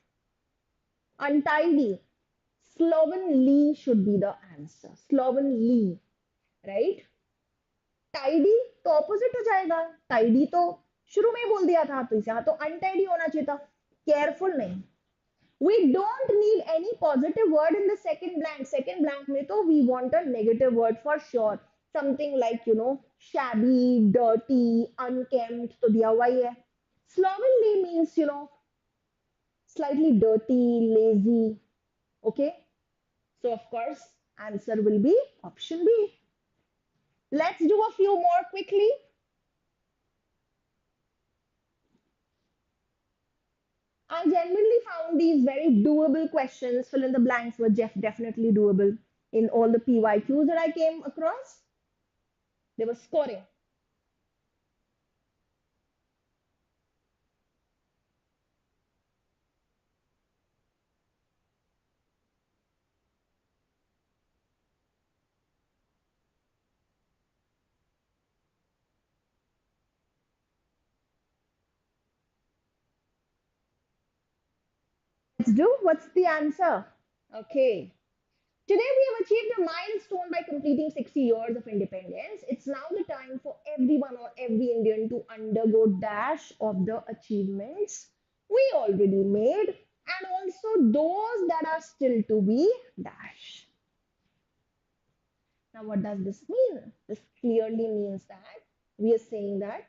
untidy. Slovenly should be the answer. Slovenly. Right? Tidy तो opposite हो जाएगा. Tidy तो शुरू में ही बोल दिया था तो इसे हाँ तो अनटाइडी होना चाहिए था. केयरफुल नहीं. We don't need any positive word in the second blank. Second blank में तो we want a negative word for sure. Something like shabby, dirty, unkempt तो दिया हुआ ही है. Slovenly means slightly dirty, lazy. Okay. So of course answer will be option B. Let's do a few more quickly. I genuinely found these very doable questions. Fill in the blanks were definitely doable in all the PYQs that I came across. They were scoring. Let's do. What's the answer? Okay. Today we have achieved a milestone by completing 60 years of independence. It's now the time for everyone or every Indian to undergo dash of the achievements we already made and also those that are still to be dash. Now what does this mean? This clearly means that we are saying that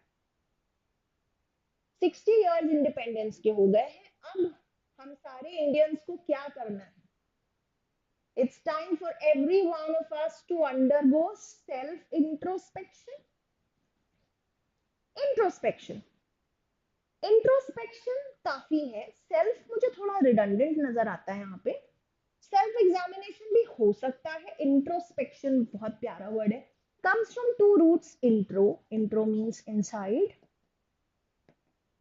60 years independence के हो गए हैं. अब हम सारे Indians को क्या करना है? It's time for every one of us to undergo self-introspection. Introspection. Introspection काफी है. Self मुझे थोड़ा redundant नजर आता है यहाँ पे. Self examination भी हो सकता है. Introspection बहुत प्यारा word है. Comes from two roots. Intro. Intro means inside.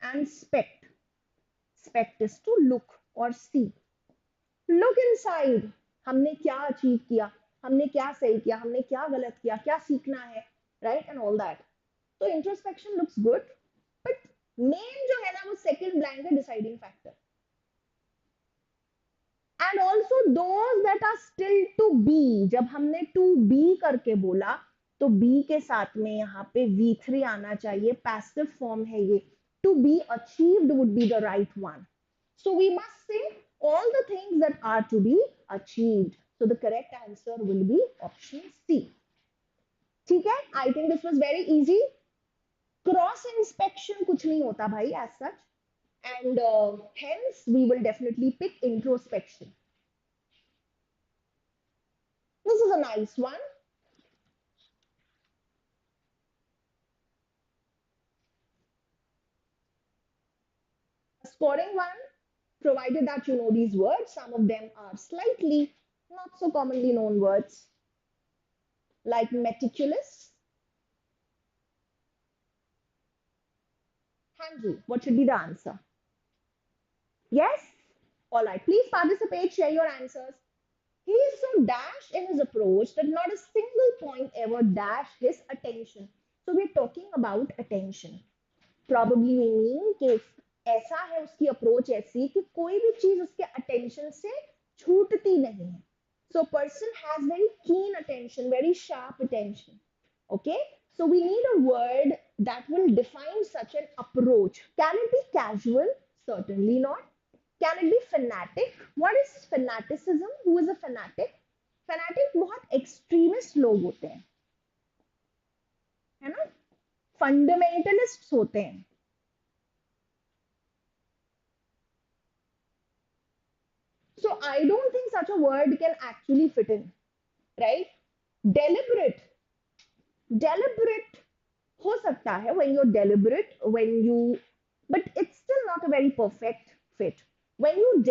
And spect. Spect is to look or see. Look inside. हमने क्या अचीव किया, हमने क्या सही किया, हमने क्या गलत किया, क्या सीखना है, राइट एंड ऑल दैट. तो introspection looks good but main जो है ना वो सेकंड ब्लैंक है deciding factor. And also those that are still to be. जब हमने टू बी करके बोला तो बी के साथ में यहाँ पे V3 आना चाहिए. पैसिव फॉर्म है ये. To be achieved would be the right one. So we must say all the things that are to be achieved. So the correct answer will be option C. ठीक है? I think this was very easy. Cross inspection कुछ नहीं होता भाई as such. And hence we will definitely pick introspection. This is a nice one. A scoring one. Provided that you know these words, some of them are slightly not so commonly known words like meticulous. Hanji, what should be the answer? Yes? All right, please participate, share your answers. He is so dash in his approach that not a single point ever dash his attention. So we're talking about attention. Probably we mean कि ऐसा है उसकी approach ऐसी कि कोई भी चीज उसके अटेंशन से छूटती नहीं है. So person has very keen attention, very sharp attention. Okay, so we need a word that will define such an approach. Can it be casual? Certainly not. Can it be fanatic? What is fanaticism? Who is a fanatic? Fanatic बहुत extremist लोग होते हैं, है ना? Fundamentalist होते हैं. So I don't think such a word can actually fit in, right? Deliberate. Deliberate हो सकता है when you're deliberate, when you, but it's still not a very perfect fit. When you're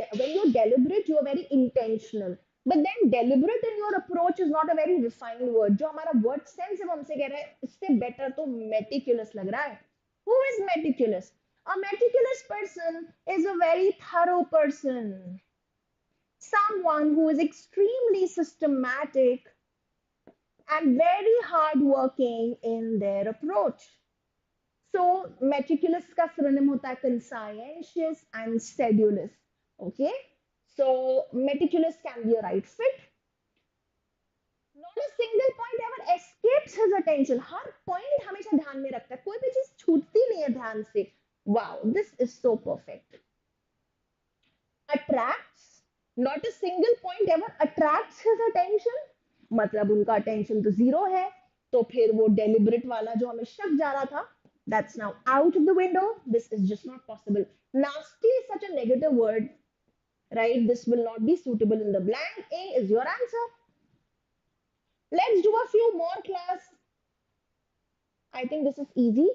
deliberate, you are very intentional. But then deliberate in your approach is not a very refined word. जो हमारा word sense है वो हमसे कह रहा है इससे better तो meticulous लग रहा है. Who is meticulous? A meticulous person is a very thorough person. Someone who is extremely systematic and very hardworking in their approach. So, meticulous का synonym होता है conscientious and sedulous. Okay? So, meticulous can be a right fit. Not a single point ever escapes his attention. Her point हमेशा ध्यान में रखता है. कोई भी चीज छूटती नहीं है ध्यान से. Wow, this is so perfect. Attracts. Not a single point ever attracts his attention. मतलब उनका attention तो zero है. तो फिर वो deliberate वाला जो हमें शक जा रहा था, that's now out of the window. This is just not possible. Nasty is such a negative word, right? This will not be suitable in the blank. A is your answer. Let's do a few more, class. I think this is easy.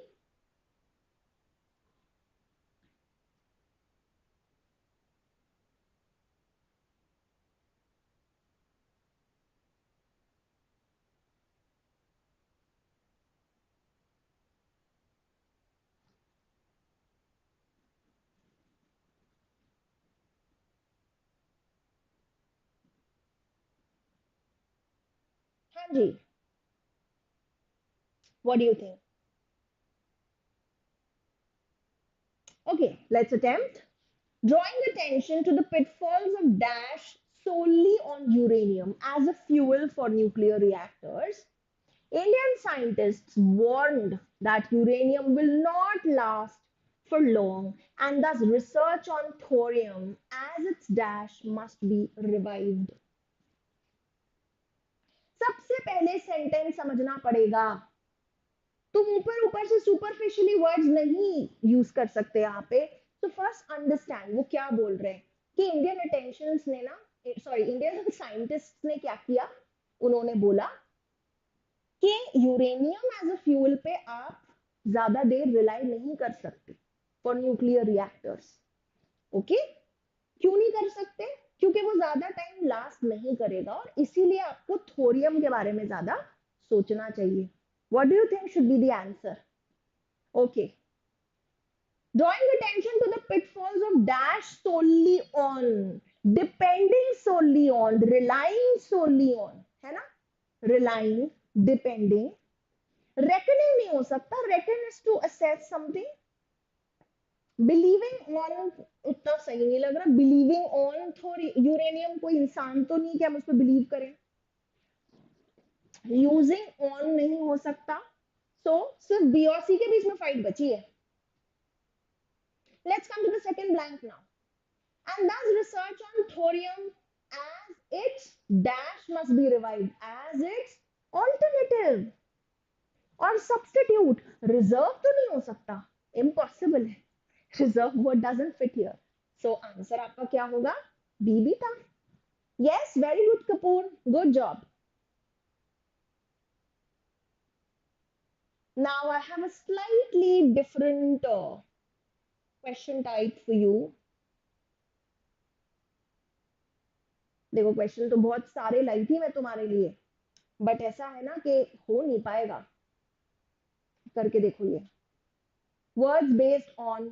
Hanji, what do you think? Okay, let's attempt. Drawing attention to the pitfalls of dash solely on uranium as a fuel for nuclear reactors, Indian scientists warned that uranium will not last for long and thus research on thorium as its dash must be revived. सबसे पहले sentence समझना पड़ेगा. तुम ऊपर ऊपर से superficially words नहीं use कर सकते यहाँ पे. तो फर्स्ट अंडरस्टैंड वो क्या बोल रहे हैं कि इंडियन अटेंशंस ने ना, सॉरी इंडियन साइंटिस्ट ने क्या किया, उन्होंने बोला कि यूरेनियम एज अ फ्यूल पे आप ज्यादा देर रिलाई नहीं कर सकते फॉर न्यूक्लियर रिएक्टर्स. ओके, क्यों नहीं कर सकते? क्योंकि वो ज्यादा टाइम लास्ट नहीं करेगा और इसीलिए आपको थोरियम के बारे में ज्यादा सोचना चाहिए. What do you think should be the answer? Okay. Drawing attention to the pitfalls of dash solely on, depending solely on, relying solely on, है ना? Relying, depending. Reckoning नहीं हो सकता. Reckon is to assess something. Believing on उतना सही नहीं लग रहा. Believing on uranium कोई इंसान तो नहीं कि हम उस पर बिलीव करें. यूजिंग ऑन नहीं हो सकता. सो सिर्फ बी और सी के बीच में फाइट बची है. Let's come to the second blank now. And thus research on thorium as its dash must be revived as its alternative और सब्स्टिट्यूट. रिजर्व तो नहीं हो सकता, इम्पॉसिबल है. Reserve word doesn't fit here. So answer आपका क्या होगा? B भी था. Yes, very good Kapoor, good job. Now I have a slightly different question type for you. देखो क्वेश्चन तो बहुत सारे लाई थी मैं तुम्हारे लिए, बट ऐसा है ना कि हो नहीं पाएगा. करके देखो ये. Words based on.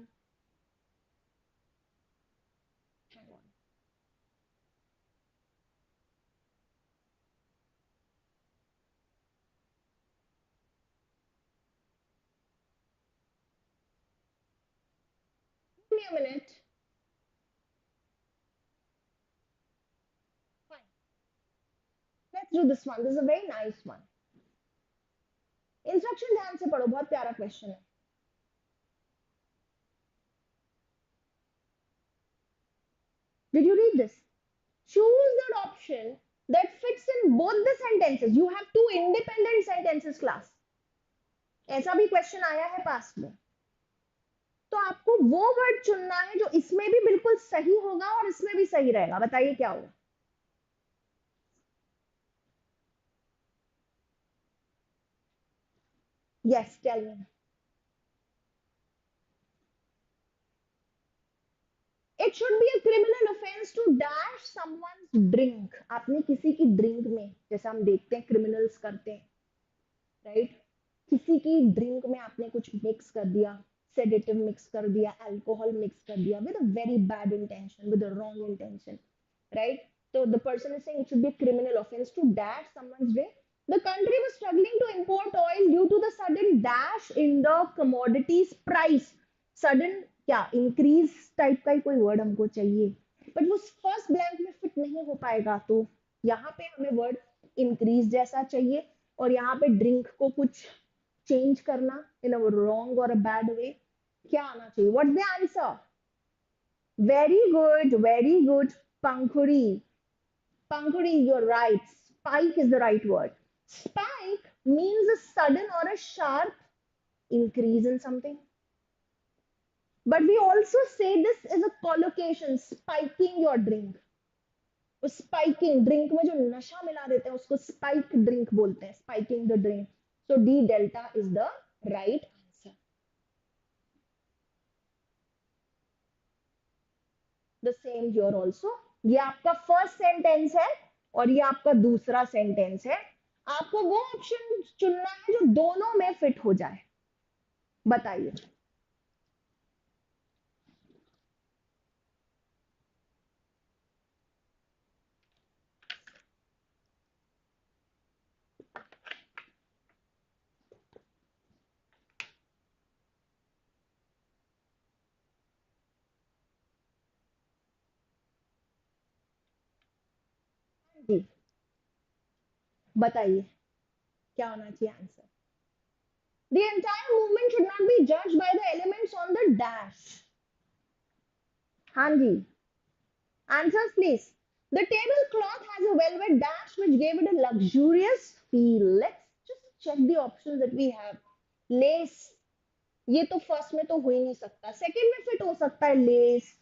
Hang on. Give me a minute. Fine. Let's do this one. This is a very nice one. Instruction ध्यान से पढ़ो, बहुत प्यारा क्वेश्चन है. Did you read this? Choose that option that fits in both the sentences. You have two independent sentences, class. ऐसा भी question आया है पास्ट में। तो आपको वो वर्ड चुनना है जो इसमें भी बिल्कुल सही होगा और इसमें भी सही रहेगा। बताइए क्या होगा। Yes tell me. It should be a criminal offence to dash someone's drink. आपने किसी की ड्रिंक में, जैसे हम देखते हैं क्रिमिनल्स करते हैं, राइट, किसी की ड्रिंक में आपने कुछ मिक्स कर दिया, सेडेटिव मिक्स कर दिया, अल्कोहल मिक्स कर दिया with a very bad intention, with a wrong intention, right? So the person is saying it should be a criminal offense to dash someone's drink. The country was struggling to import oil due to the sudden dash in the commodities price. Sudden क्या increase type का ही कोई word हमको चाहिए, but वो first blank में fit नहीं हो पाएगा। तो यहाँ पे हमें वर्ड इंक्रीज जैसा चाहिए, और यहाँ पे ड्रिंक को कुछ चेंज करना इन अ रॉन्ग और अ बैड वे। क्या आना चाहिए? What's the answer? Very good, very good. Pankhuri. Pankudi, you're right. Spike is the right word. Spike means a sudden or a sharp increase in something. But we also say this is a collocation, spiking your drink. वो spiking drink में जो नशा मिला देते हैं उसको spike drink बोलते हैं, spiking the drink. So D delta is the right answer. The same here also. ये आपका फर्स्ट सेंटेंस है और ये आपका दूसरा सेंटेंस है। आपको वो ऑप्शन चुनना है जो दोनों में फिट हो जाए। बताइए। जी बताइए क्या होना चाहिए answer. The entire movement should not be judged by the elements on the dash। हाँ जी, answers please। The tablecloth has a velvet dash which gave it a luxurious feel। Let's just check the options that we have। Lace, ये तो first में तो हो ही नहीं सकता, second में fit हो सकता है लेस,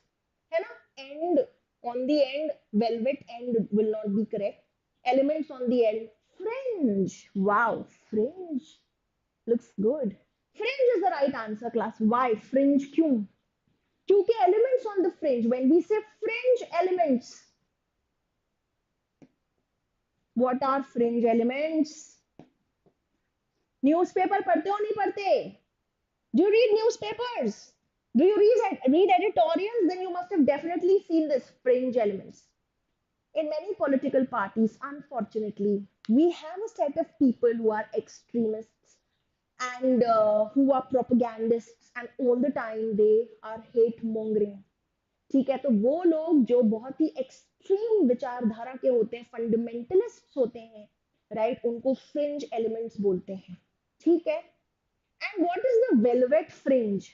है ना? And, on the end, velvet and will not be correct. Elements on the end, fringe, wow fringe looks good. Fringe is the right answer class. Why fringe? क्यों? क्योंकि elements on the fringe, when we say fringe elements, what are fringe elements? Newspaper पढ़ते हो नहीं पढ़ते? Do you read newspapers? Do you read editorials? Then you must have definitely seen this fringe elements. In many political parties, unfortunately, we have a set of people who are extremists and who are propagandists, and all the time they are hate mongering। ठीक है, तो वो लोग जो बहुत ही extreme विचारधारा के होते हैं, फंडामेंटलिस्ट्स होते हैं, राइट, उनको फ्रिंज एलिमेंट्स बोलते हैं। ठीक है। And what is the velvet fringe?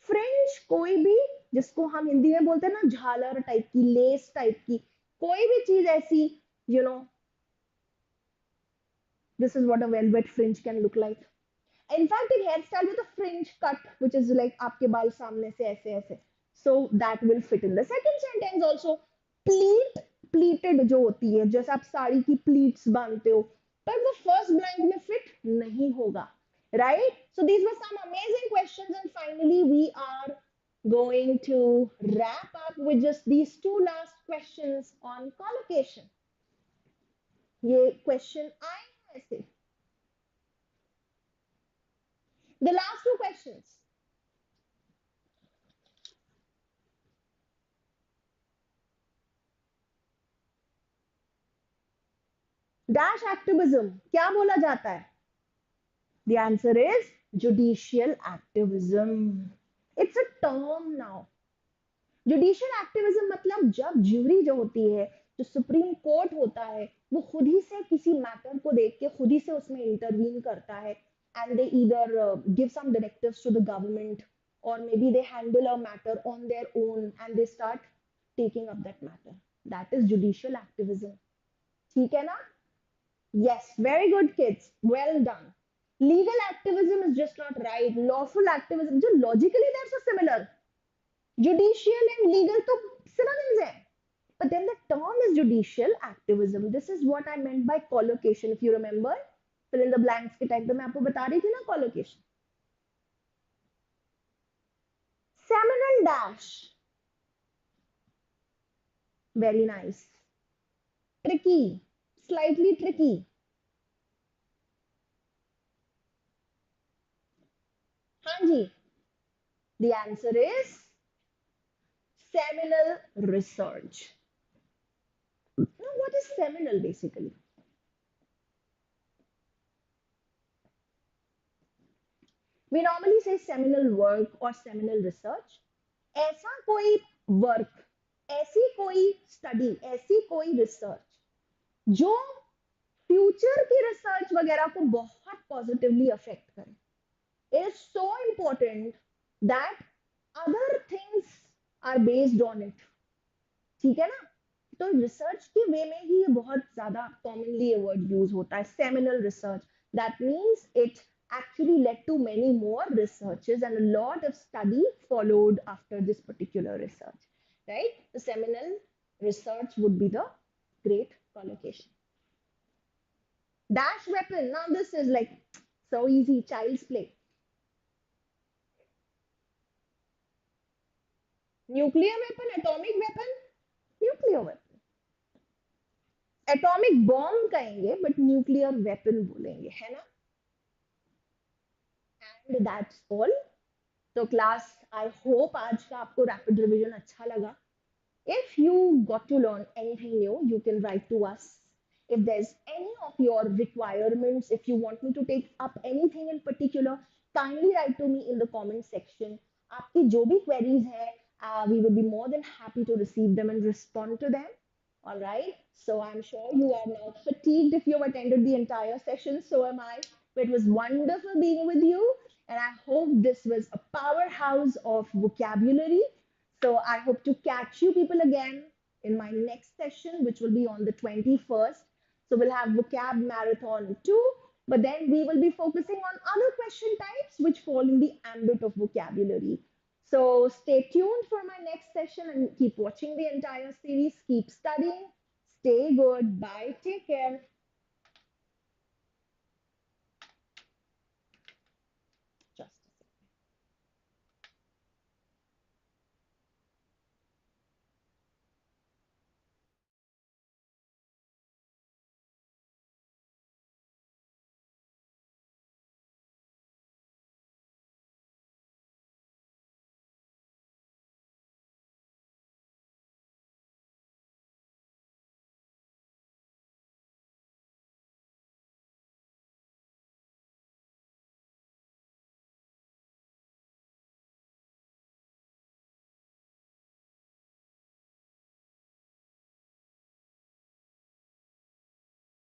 Fringe कोई भी, जिसको हम हिंदी में बोलते हैं ना झालर टाइप की, लेस टाइप की, कोई भी चीज ऐसी, you know, this is what a velvet fringe can look like. In fact एक hair style with a fringe cut which is like आपके बाल सामने से ऐसे ऐसे, so that will fit in the second sentence also. Pleat, pleated जो होती है, जैसे आप साड़ी की प्लीट्स बांधते हो, पर वो फर्स्ट ब्लैंक में फिट नहीं होगा, right? So these were some amazing questions, and finally we are going to wrap up with just these two last questions on collocation। ये क्वेश्चन आए हैं ऐसे, the last two questions। Dash activism क्या बोला जाता है? The answer is judicial activism। It's a term now। Judicial activism मतलब जब ज्यूरी जो होती है, जो सुप्रीम कोर्ट होता है, वो खुद ही से किसी मैटर को देख के खुद ही से उसमें इंटरवीन करता है, and they either give some directives to the government, और maybe they handle a matter on their own and they start taking up that matter. That is judicial activism. ठीक है ना? Yes, very good kids, well done. Legal activism is just not right. Lawful activism, जो logically they're so similar. Judicial and legal तो synonyms है. But then the term is judicial activism. This is what I meant by collocation. If you remember, fill in the blanks के time पे मैं आपको बता रही थी ना collocation. Seminal dash. Very nice. Tricky. Slightly tricky. हाँ जी. The answer is seminal research. Now, what is seminal basically? We normally say seminal work or seminal research. ऐसा कोई work, ऐसी कोई study, ऐसी कोई research जो फ्यूचर की रिसर्च वगैरह को बहुत पॉजिटिवली अफेक्ट करे. It is so important that other things are based on it. ठीक है ना. तो रिसर्च के वे में ही ये बहुत ज्यादा कॉमनली ये वर्ड यूज होता है, seminal research. That means it actually led to many more researches and a lot of study followed after this particular research, right? The seminal research would be the great collocation. Dash weapon, now this is like so easy, child's play. Nuclear weapon, atomic weapon, nuclear weapon. Atomic bomb कहेंगे but nuclear weapon बोलेंगे, है ना. And that's all. तो class, I hope आज का आपको rapid revision अच्छा लगा. If you got to learn anything new, you can write to us. If there's any of your requirements, if you want me to take up anything in particular, kindly write to me in the comment section. आपकी जो भी queries है, we will be more than happy to receive them and respond to them. All right. So I'm sure you are now fatigued if you've attended the entire session. So am I. But it was wonderful being with you. And I hope this was a powerhouse of vocabulary. So I hope to catch you people again in my next session, which will be on the 21st. So we'll have vocab marathon 2, but then we will be focusing on other question types which fall in the ambit of vocabulary. So stay tuned for my next session and keep watching the entire series. Keep studying. Stay good. Bye. Take care.